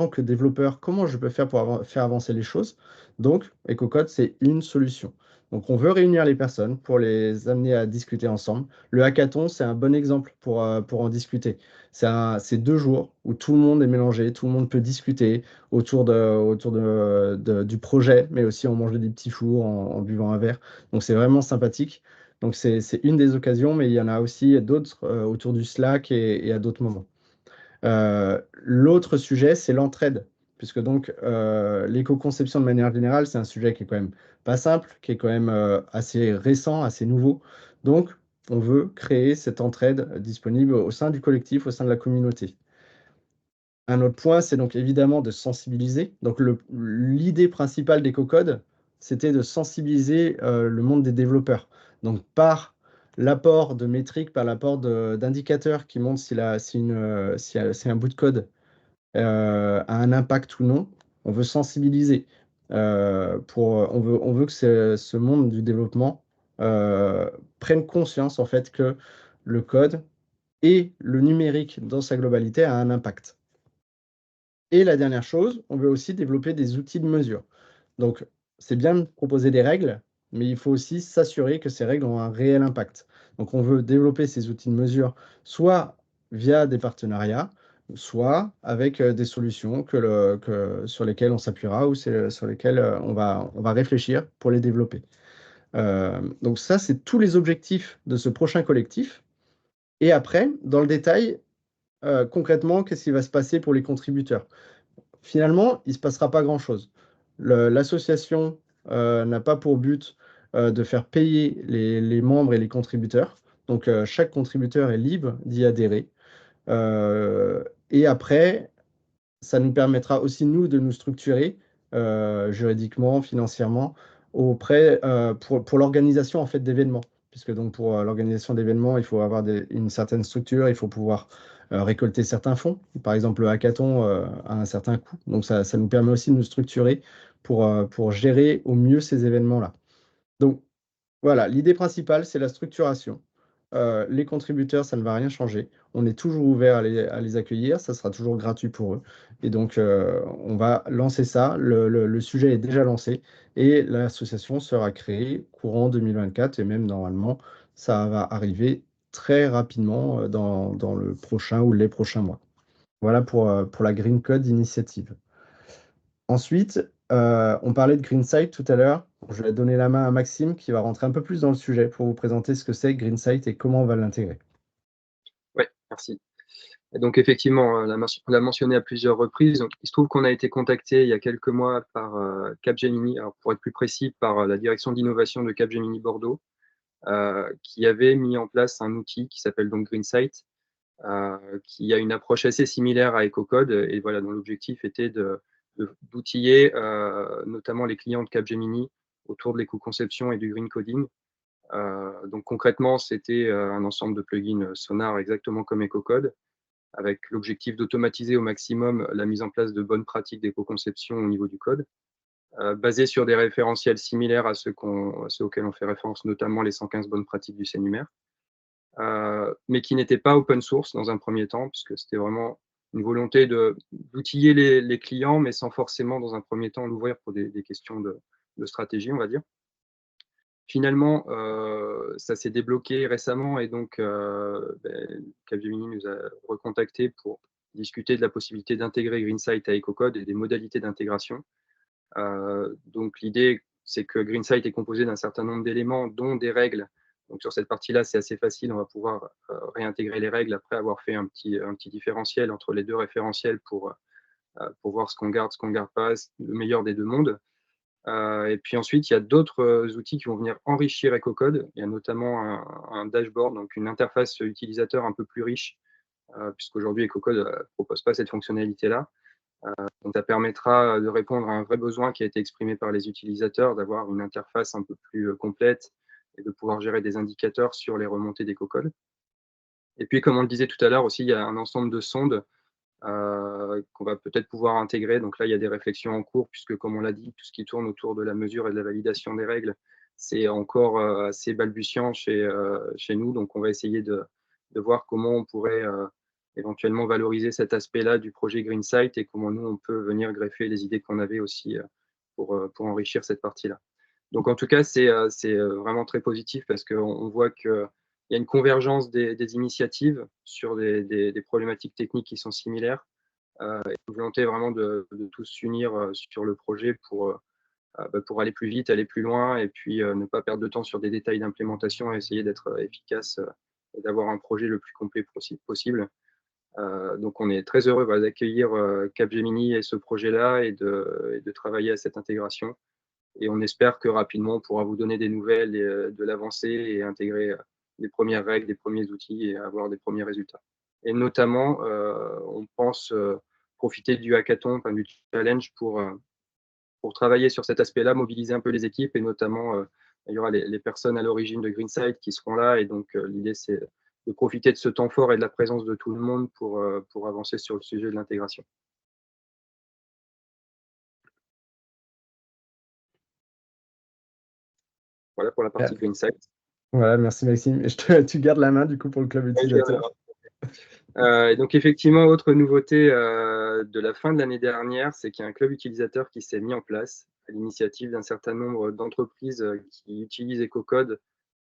que développeur, comment je peux faire pour faire avancer les choses? Donc, EcoCode, c'est une solution. Donc, on veut réunir les personnes pour les amener à discuter ensemble. Le hackathon, c'est un bon exemple pour en discuter. C'est 2 jours où tout le monde est mélangé, tout le monde peut discuter autour du projet, mais aussi on mange des petits fours en buvant un verre. Donc c'est vraiment sympathique. Donc c'est une des occasions, mais il y en a aussi d'autres autour du Slack et à d'autres moments. L'autre sujet, c'est l'entraide, puisque donc l'éco-conception de manière générale, c'est un sujet qui est quand même pas simple, qui est quand même assez récent, assez nouveau. Donc, on veut créer cette entraide disponible au sein du collectif, au sein de la communauté. Un autre point, c'est donc évidemment de sensibiliser. Donc, l'idée principale d'EcoCode, c'était de sensibiliser le monde des développeurs. Donc, par l'apport de métriques, par l'apport d'indicateurs qui montrent si un bout de code a un impact ou non, on veut sensibiliser. On veut que ce monde du développement prenne conscience en fait que le code et le numérique dans sa globalité a un impact. Et la dernière chose, on veut aussi développer des outils de mesure. Donc, c'est bien de proposer des règles, mais il faut aussi s'assurer que ces règles ont un réel impact. Donc, on veut développer ces outils de mesure soit via des partenariats, soit avec des solutions sur lesquelles on s'appuiera ou sur lesquelles on va réfléchir pour les développer. Donc ça, c'est tous les objectifs de ce prochain collectif. Et après, dans le détail, concrètement, qu'est-ce qui va se passer pour les contributeurs? Finalement, il ne se passera pas grand-chose. L'association n'a pas pour but de faire payer les membres et les contributeurs. Donc, chaque contributeur est libre d'y adhérer. Et après, ça nous permettra aussi, nous, de nous structurer juridiquement, financièrement, pour l'organisation en fait, d'événements. Puisque donc, pour l'organisation d'événements, il faut avoir une certaine structure, il faut pouvoir récolter certains fonds. Par exemple, le hackathon a un certain coût. Donc, ça nous permet aussi de nous structurer pour gérer au mieux ces événements-là. Donc, voilà, l'idée principale, c'est la structuration. Les contributeurs, ça ne va rien changer. On est toujours ouvert à les accueillir, ça sera toujours gratuit pour eux. Et donc, on va lancer ça. Le sujet est déjà lancé et l'association sera créée courant 2024 et même normalement, ça va arriver très rapidement dans le prochain ou les prochains mois. Voilà pour la Green Code initiative. Ensuite, on parlait de GreenSight tout à l'heure. Je vais donner la main à Maxime qui va rentrer un peu plus dans le sujet pour vous présenter ce que c'est GreenSight et comment on va l'intégrer. Oui, merci. Et donc effectivement, on l'a mentionné à plusieurs reprises. Donc, il se trouve qu'on a été contacté il y a quelques mois par Capgemini, alors pour être plus précis, par la direction d'innovation de Capgemini Bordeaux, qui avait mis en place un outil qui s'appelle donc GreenSight, qui a une approche assez similaire à EcoCode, et voilà, dont l'objectif était d'outiller notamment les clients de Capgemini autour de l'éco-conception et du green coding. Donc concrètement, c'était un ensemble de plugins Sonar exactement comme EcoCode, avec l'objectif d'automatiser au maximum la mise en place de bonnes pratiques d'éco-conception au niveau du code, basé sur des référentiels similaires à ceux auxquels on fait référence, notamment les 115 bonnes pratiques du CNUMER. Mais qui n'était pas open source dans un premier temps, puisque c'était vraiment une volonté d'outiller les clients, mais sans forcément, dans un premier temps, l'ouvrir pour des questions de stratégie, on va dire. Finalement, ça s'est débloqué récemment et donc Capgemini nous a recontacté pour discuter de la possibilité d'intégrer GreenSight à EcoCode et des modalités d'intégration. Donc l'idée, c'est que GreenSight est composé d'un certain nombre d'éléments, dont des règles. Donc sur cette partie-là, c'est assez facile, on va pouvoir réintégrer les règles après avoir fait un petit différentiel entre les deux référentiels pour voir ce qu'on garde pas, le meilleur des deux mondes. Et puis ensuite, il y a d'autres outils qui vont venir enrichir EcoCode. Il y a notamment un dashboard, donc une interface utilisateur un peu plus riche, puisqu'aujourd'hui EcoCode ne propose pas cette fonctionnalité-là. Donc ça permettra de répondre à un vrai besoin qui a été exprimé par les utilisateurs, d'avoir une interface un peu plus complète et de pouvoir gérer des indicateurs sur les remontées d'EcoCode. Et puis, comme on le disait tout à l'heure aussi, il y a un ensemble de sondes qu'on va peut-être pouvoir intégrer. Donc là, il y a des réflexions en cours, puisque comme on l'a dit, tout ce qui tourne autour de la mesure et de la validation des règles, c'est encore assez balbutiant chez nous. Donc on va essayer de voir comment on pourrait éventuellement valoriser cet aspect-là du projet GreenSight et comment nous, on peut venir greffer les idées qu'on avait aussi pour enrichir cette partie-là. Donc en tout cas, c'est vraiment très positif parce qu'on voit qu'il y a une convergence des initiatives sur des problématiques techniques qui sont similaires et une volonté vraiment de tous s'unir sur le projet pour aller plus vite, aller plus loin et puis ne pas perdre de temps sur des détails d'implémentation et essayer d'être efficace et d'avoir un projet le plus complet possible. Donc on est très heureux d'accueillir Capgemini et ce projet-là et de travailler à cette intégration. Et on espère que rapidement, on pourra vous donner des nouvelles de l'avancée et intégrer des premières règles, des premiers outils et avoir des premiers résultats. Et notamment, on pense profiter du hackathon, enfin, du challenge pour travailler sur cet aspect-là, mobiliser un peu les équipes et notamment, il y aura les personnes à l'origine de Greenside qui seront là. Et donc, l'idée, c'est de profiter de ce temps fort et de la présence de tout le monde pour avancer sur le sujet de l'intégration. Voilà pour la partie Greenside. Voilà, merci Maxime. Tu gardes la main du coup pour le club utilisateur. Et donc effectivement, autre nouveauté de la fin de l'année dernière, c'est qu'il y a un club utilisateur qui s'est mis en place à l'initiative d'un certain nombre d'entreprises qui utilisent EcoCode,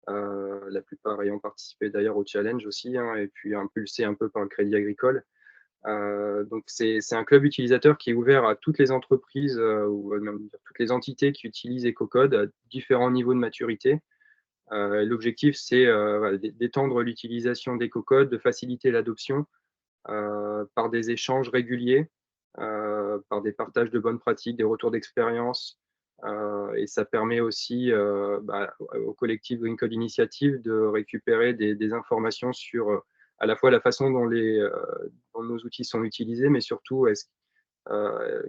la plupart ayant participé d'ailleurs au challenge aussi, hein, et puis impulsé un peu par le Crédit Agricole. Donc c'est un club utilisateur qui est ouvert à toutes les entreprises ou même toutes les entités qui utilisent EcoCode à différents niveaux de maturité. L'objectif, c'est voilà, d'étendre l'utilisation d'EcoCode, de faciliter l'adoption par des échanges réguliers, par des partages de bonnes pratiques, des retours d'expérience. Et ça permet aussi au collectif Green Code Initiative de récupérer des informations sur à la fois la façon dont nos outils sont utilisés, mais surtout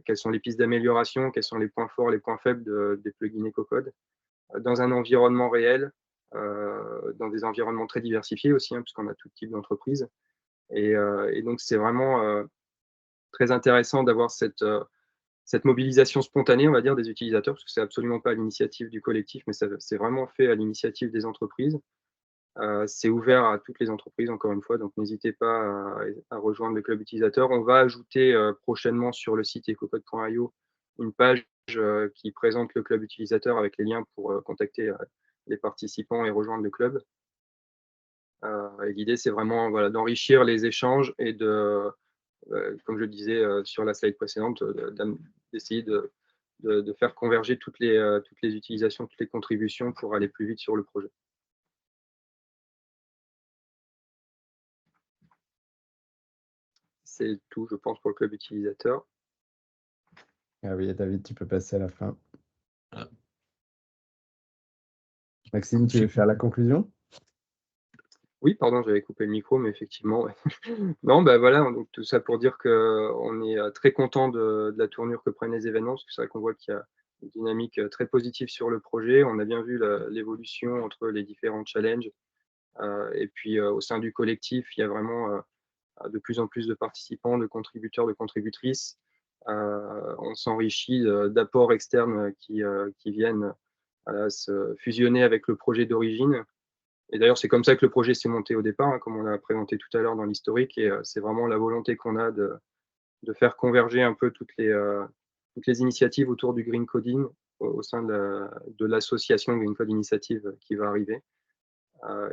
quelles sont les pistes d'amélioration, quels sont les points forts, les points faibles des plugins EcoCode dans un environnement réel, dans des environnements très diversifiés aussi, hein, puisqu'on a tout type d'entreprise. Et donc, c'est vraiment très intéressant d'avoir cette mobilisation spontanée, on va dire, des utilisateurs, parce que c'est absolument pas à l'initiative du collectif, mais c'est vraiment fait à l'initiative des entreprises. C'est ouvert à toutes les entreprises, encore une fois, donc n'hésitez pas à rejoindre le club utilisateur. On va ajouter prochainement sur le site ecocode.io une page qui présente le club utilisateur avec les liens pour contacter les participants et rejoindre le club. Et l'idée, c'est vraiment voilà, d'enrichir les échanges et comme je le disais sur la slide précédente, d'essayer de faire converger toutes les utilisations, toutes les contributions pour aller plus vite sur le projet. C'est tout, je pense, pour le club utilisateur. Ah oui, David, tu peux passer à la fin. Voilà. Maxime, tu veux faire la conclusion? Oui, pardon, j'avais coupé le micro, mais effectivement. Non, bah voilà, donc tout ça pour dire qu'on est très content de la tournure que prennent les événements, parce que c'est vrai qu'on voit qu'il y a une dynamique très positive sur le projet. On a bien vu l'évolution entre les différents challenges. Et puis au sein du collectif, il y a vraiment de plus en plus de participants, de contributeurs, de contributrices. On s'enrichit d'apports externes qui viennent se fusionner avec le projet d'origine. Et d'ailleurs, c'est comme ça que le projet s'est monté au départ, hein, comme on l'a présenté tout à l'heure dans l'historique. Et c'est vraiment la volonté qu'on a de faire converger un peu toutes les initiatives autour du green coding au sein de l'association Green Code Initiative qui va arriver.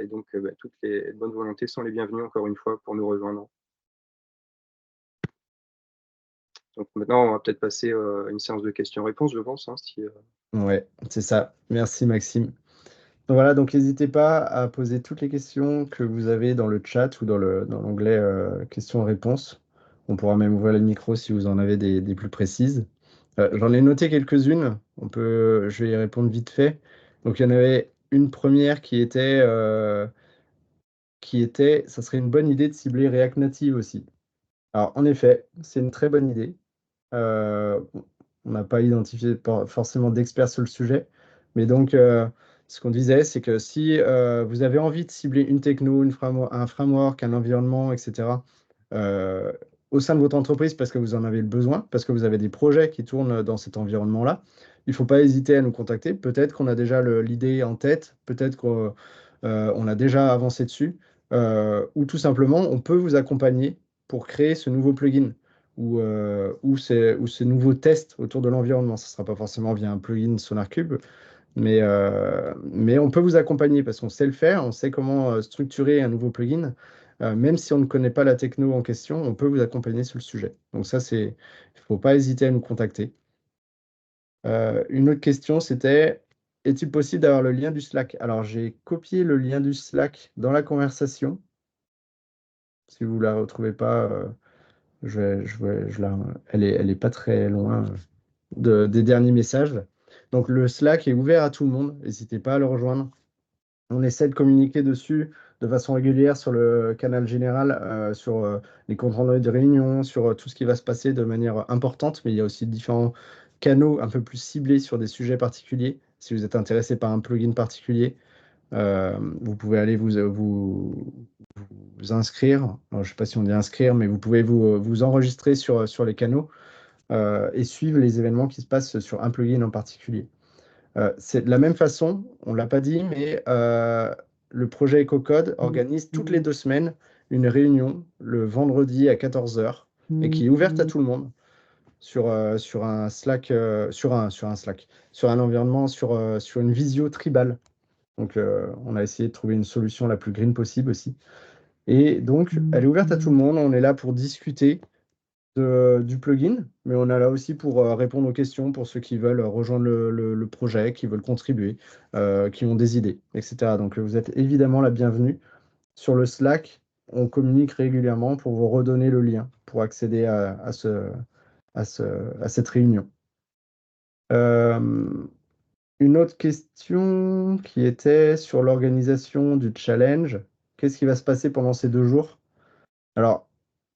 Et donc, toutes les bonnes volontés sont les bienvenues, encore une fois, pour nous rejoindre. Donc maintenant, on va peut-être passer à une séance de questions-réponses, je pense. Hein, Ouais, c'est ça. Merci Maxime. Donc voilà, donc n'hésitez pas à poser toutes les questions que vous avez dans le chat ou dans l'onglet questions-réponses. On pourra même ouvrir le micro si vous en avez des plus précises. J'en ai noté quelques-unes. Je vais y répondre vite fait. Donc il y en avait une première ça serait une bonne idée de cibler React Native aussi. Alors en effet, c'est une très bonne idée. On n'a pas identifié forcément d'experts sur le sujet. Mais donc, ce qu'on disait, c'est que si vous avez envie de cibler une techno, un framework, un environnement, etc., euh, au sein de votre entreprise parce que vous en avez le besoin, parce que vous avez des projets qui tournent dans cet environnement-là, il ne faut pas hésiter à nous contacter. Peut-être qu'on a déjà l'idée en tête, peut-être qu'on a déjà avancé dessus, ou tout simplement, on peut vous accompagner pour créer ce nouveau plugin ou ces nouveaux tests autour de l'environnement. Ce ne sera pas forcément via un plugin SonarCube, mais on peut vous accompagner parce qu'on sait le faire, on sait comment structurer un nouveau plugin. Même si on ne connaît pas la techno en question, on peut vous accompagner sur le sujet. Donc ça, il ne faut pas hésiter à nous contacter. Une autre question, c'était, est-il possible d'avoir le lien du Slack? Alors, j'ai copié le lien du Slack dans la conversation. Si vous ne la retrouvez pas, elle est pas très loin des derniers messages. Donc le Slack est ouvert à tout le monde, n'hésitez pas à le rejoindre. On essaie de communiquer dessus de façon régulière sur le canal général, sur les comptes rendus de réunions, sur tout ce qui va se passer de manière importante, mais il y a aussi différents canaux un peu plus ciblés sur des sujets particuliers. Si vous êtes intéressé par un plugin particulier, vous pouvez aller vous inscrire. Alors, je ne sais pas si on dit inscrire, mais vous pouvez vous enregistrer sur les canaux et suivre les événements qui se passent sur un plugin en particulier. C'est de la même façon, on ne l'a pas dit, mais le projet EcoCode organise toutes les 2 semaines une réunion le vendredi à 14h et qui est ouverte à tout le monde sur un Slack, sur un environnement, sur une visio tribal. Donc, on a essayé de trouver une solution la plus green possible aussi. Et donc, elle est ouverte à tout le monde. On est là pour discuter du plugin, mais on est là aussi pour répondre aux questions pour ceux qui veulent rejoindre le projet, qui veulent contribuer, qui ont des idées, etc. Donc, vous êtes évidemment la bienvenue. Sur le Slack, on communique régulièrement pour vous redonner le lien pour accéder à cette réunion. Une autre question qui était sur l'organisation du challenge. Qu'est-ce qui va se passer pendant ces 2 jours? Alors,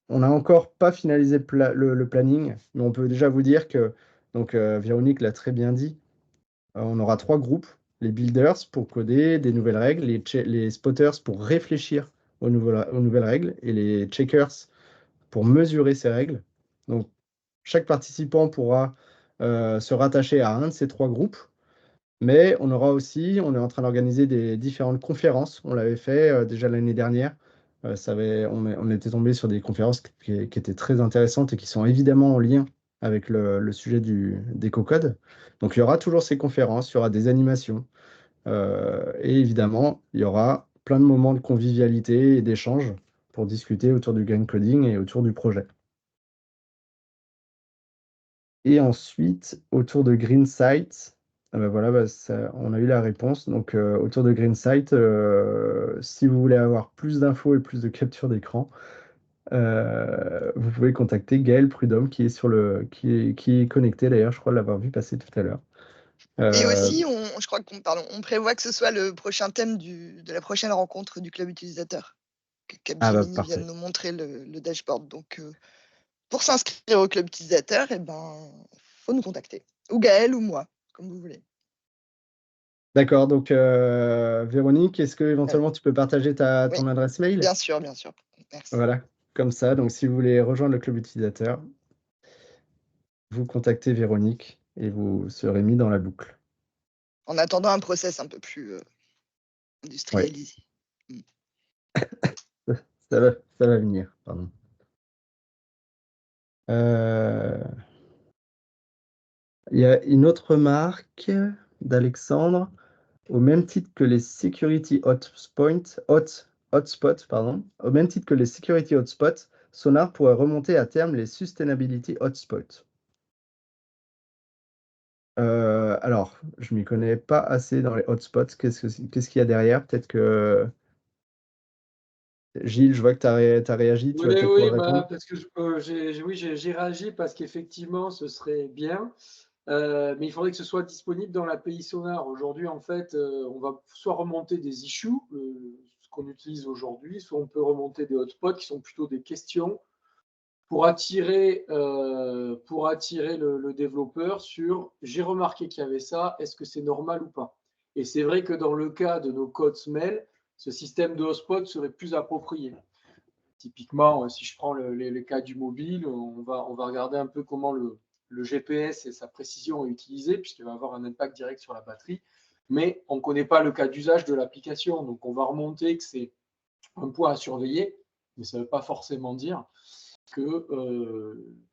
on n'a encore pas finalisé le planning, mais on peut déjà vous dire que, donc Véronique l'a très bien dit, on aura 3 groupes, les builders pour coder des nouvelles règles, les spotters pour réfléchir aux nouvelles règles, et les checkers pour mesurer ces règles. Donc, chaque participant pourra se rattacher à un de ces 3 groupes. Mais on aura aussi, on est en train d'organiser des différentes conférences. On l'avait fait déjà l'année dernière. On était tombé sur des conférences qui étaient très intéressantes et qui sont évidemment en lien avec le sujet d'EcoCode. Donc il y aura toujours ces conférences, il y aura des animations. Et évidemment, il y aura plein de moments de convivialité et d'échange pour discuter autour du green coding et autour du projet. Et ensuite, autour de GreenSight, voilà, on a eu la réponse. Donc, autour de GreenSight, si vous voulez avoir plus d'infos et plus de capture d'écran, vous pouvez contacter Gaël Prudhomme qui est connecté d'ailleurs, je crois l'avoir vu passer tout à l'heure. Et aussi, je crois on prévoit que ce soit le prochain thème de la prochaine rencontre du club utilisateur. Que Capgemini vienne nous montrer le dashboard. Donc, pour s'inscrire au club utilisateur, faut nous contacter. Ou Gaël ou moi, comme vous voulez. D'accord, donc Véronique, est-ce que éventuellement tu peux partager ton adresse mail? Bien sûr, bien sûr. Merci. Voilà, comme ça, donc si vous voulez rejoindre le club utilisateur, vous contactez Véronique et vous serez mis dans la boucle. En attendant un process un peu plus industrialisé. Ouais. Ça va venir, pardon. Il y a une autre remarque d'Alexandre. Au même titre que les security hotspots, au même titre que les security hotspots, Sonar pourrait remonter à terme les sustainability hotspots. Alors, je m'y connais pas assez dans les hotspots. Qu'est-ce qu'il y a derrière? Peut-être que Gilles, je vois que tu as réagi. Tu vas peut-être pouvoir répondre. Parce que j'ai réagi parce qu'effectivement, ce serait bien. Mais il faudrait que ce soit disponible dans l'API Sonar. Aujourd'hui, en fait, on va soit remonter des issues, ce qu'on utilise aujourd'hui, soit on peut remonter des hotspots qui sont plutôt des questions pour attirer le développeur sur « j'ai remarqué qu'il y avait ça, est-ce que c'est normal ou pas ?» Et c'est vrai que dans le cas de nos codes SMEL, ce système de hotspot serait plus approprié. Typiquement, si je prends les cas du mobile, on va regarder un peu comment le GPS et sa précision est utilisé, puisqu'il va avoir un impact direct sur la batterie. Mais on ne connaît pas le cas d'usage de l'application. Donc, on va remonter que c'est un point à surveiller, mais ça ne veut pas forcément dire que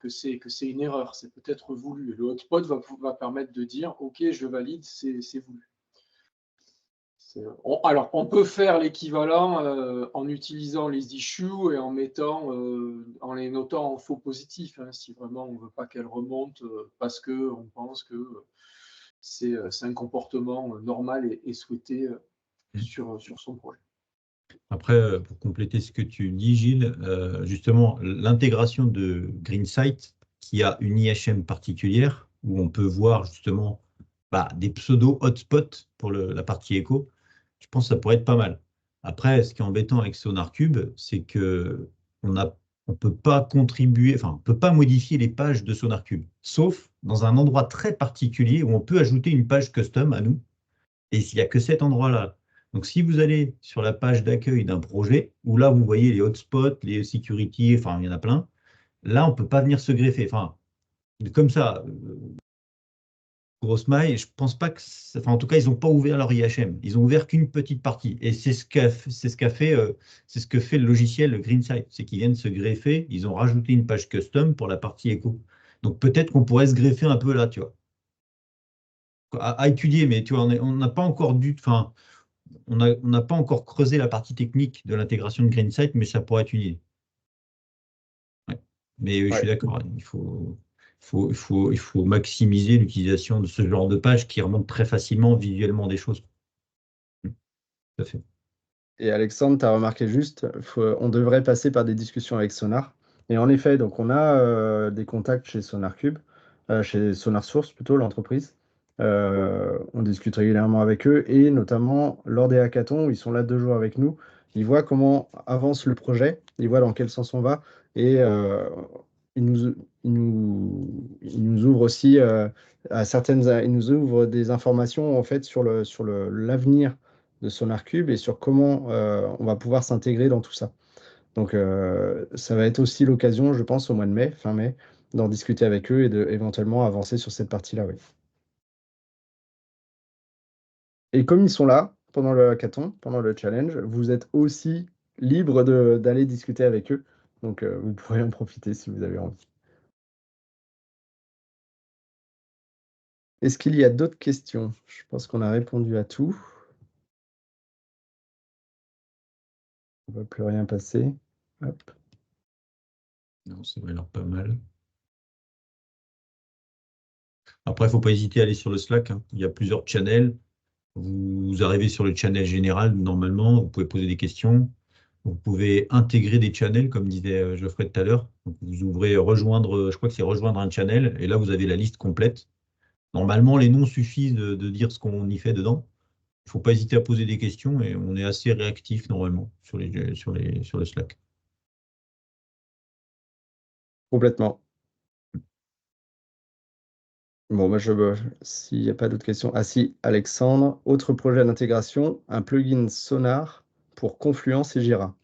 c'est une erreur. C'est peut-être voulu. Le hotspot va permettre de dire « Ok, je valide, c'est voulu ». Alors, on peut faire l'équivalent en utilisant les issues et en les notant en faux positif, hein, si vraiment on ne veut pas qu'elles remontent parce qu'on pense que c'est un comportement normal et souhaité sur son projet. Après, pour compléter ce que tu dis, Gilles, justement, l'intégration de GreenSight qui a une IHM particulière où on peut voir justement des pseudo-hotspots pour la partie écho. Je pense que ça pourrait être pas mal. Après, ce qui est embêtant avec SonarCube, c'est que on peut pas contribuer, enfin, on peut pas modifier les pages de SonarCube, sauf dans un endroit très particulier où on peut ajouter une page custom à nous. Et il n'y a que cet endroit-là. Donc, si vous allez sur la page d'accueil d'un projet, où là, vous voyez les hotspots, les security, enfin, il y en a plein, là, on ne peut pas venir se greffer. Enfin, comme ça, grosse maille, je pense pas que. Enfin, en tout cas, ils n'ont pas ouvert leur IHM. Ils ont ouvert qu'une petite partie. Et c'est ce que fait le logiciel GreenSight. C'est qu'ils viennent se greffer. Ils ont rajouté une page custom pour la partie écho. Donc, peut-être qu'on pourrait se greffer un peu là, tu vois. À étudier, mais tu vois, on n'a pas encore dû. Enfin, on n'a pas encore creusé la partie technique de l'intégration de GreenSight, mais ça pourrait être une idée. Ouais. Mais je suis d'accord, il faut maximiser l'utilisation de ce genre de page qui remonte très facilement visuellement des choses. Tout à fait. Et Alexandre, tu as remarqué juste, on devrait passer par des discussions avec Sonar. Et en effet, donc on a des contacts chez SonarCube, chez SonarSource plutôt, l'entreprise. On discute régulièrement avec eux et notamment lors des hackathons où ils sont là 2 jours avec nous. Ils voient comment avance le projet, ils voient dans quel sens on va et ils nous ouvrent aussi ils nous ouvrent des informations en fait sur l'avenir de SonarCube et sur comment on va pouvoir s'intégrer dans tout ça. Donc, ça va être aussi l'occasion, je pense, au mois de mai, fin mai, d'en discuter avec eux et éventuellement avancer sur cette partie-là. Oui. Et comme ils sont là pendant le hackathon, pendant le challenge, vous êtes aussi libre d'aller discuter avec eux. Donc, vous pourrez en profiter si vous avez envie. Est-ce qu'il y a d'autres questions? Je pense qu'on a répondu à tout. On ne va plus rien passer. Hop. Non, ça va l'air pas mal. Après, il ne faut pas hésiter à aller sur le Slack, hein. Il y a plusieurs channels. Vous arrivez sur le channel général, normalement, vous pouvez poser des questions. Vous pouvez intégrer des channels, comme disait Geoffrey tout à l'heure. Donc, vous ouvrez rejoindre, je crois que c'est rejoindre un channel, et là, vous avez la liste complète. Normalement, les noms suffisent de dire ce qu'on y fait dedans. Il ne faut pas hésiter à poser des questions, et on est assez réactif normalement sur le Slack. Complètement. Bon, moi, s'il n'y a pas d'autres questions. Ah si, Alexandre, autre projet d'intégration, un plugin Sonar pour Confluence et Jira.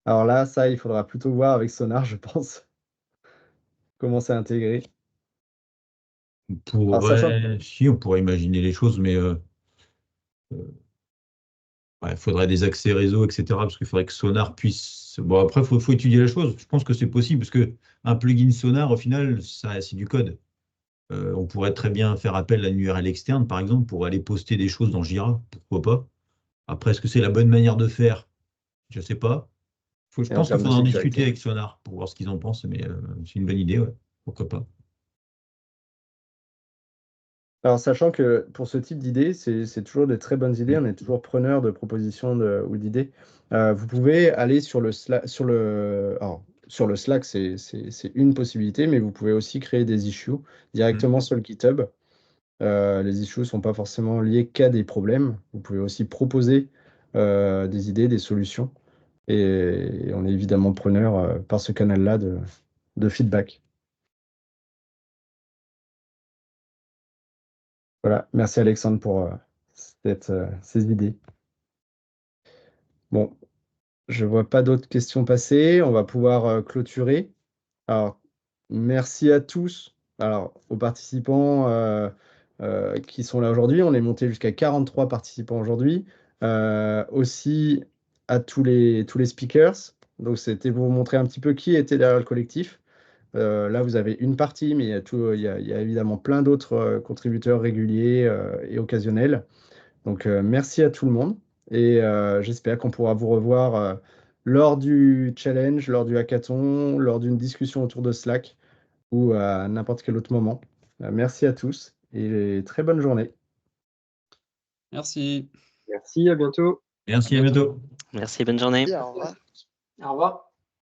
Alors là, ça, il faudra plutôt voir avec Sonar, je pense, comment c'est intégré. Alors, sachant On pourrait imaginer les choses, mais il faudrait des accès réseau, etc. Parce qu'il faudrait que Sonar puisse. Bon, après, il faut étudier la chose. Je pense que c'est possible, parce qu'un plugin Sonar, au final, c'est du code. On pourrait très bien faire appel à une URL externe, par exemple, pour aller poster des choses dans Jira. Pourquoi pas? Après, est-ce que c'est la bonne manière de faire? Je ne sais pas. Je et en pense qu'il termes de faudra en discuter sécurité. avec Sonar pour voir ce qu'ils en pensent, mais c'est une bonne idée, ouais. Pourquoi pas? Alors, sachant que pour ce type d'idées, c'est toujours des très bonnes idées, on est toujours preneur de propositions ou d'idées. Vous pouvez aller sur le Slack, sur le Slack, c'est une possibilité, mais vous pouvez aussi créer des issues directement sur le GitHub. Les issues ne sont pas forcément liées qu'à des problèmes. Vous pouvez aussi proposer des idées, des solutions. Et on est évidemment preneur par ce canal-là de feedback. Voilà, merci Alexandre pour ces idées. Bon, je vois pas d'autres questions passer. On va pouvoir clôturer. Alors, merci à tous. Alors, aux participants qui sont là aujourd'hui. On est monté jusqu'à 43 participants aujourd'hui. Aussi à tous les speakers. Donc, c'était pour vous montrer un petit peu qui était derrière le collectif. Là, vous avez une partie, mais il y a évidemment plein d'autres contributeurs réguliers et occasionnels. Donc, merci à tout le monde et j'espère qu'on pourra vous revoir lors du challenge, lors du hackathon, lors d'une discussion autour de Slack ou à n'importe quel autre moment. Merci à tous et très bonne journée. Merci. Merci, à bientôt. Merci, à bientôt. Merci, bonne journée. Bien, au revoir. Au revoir.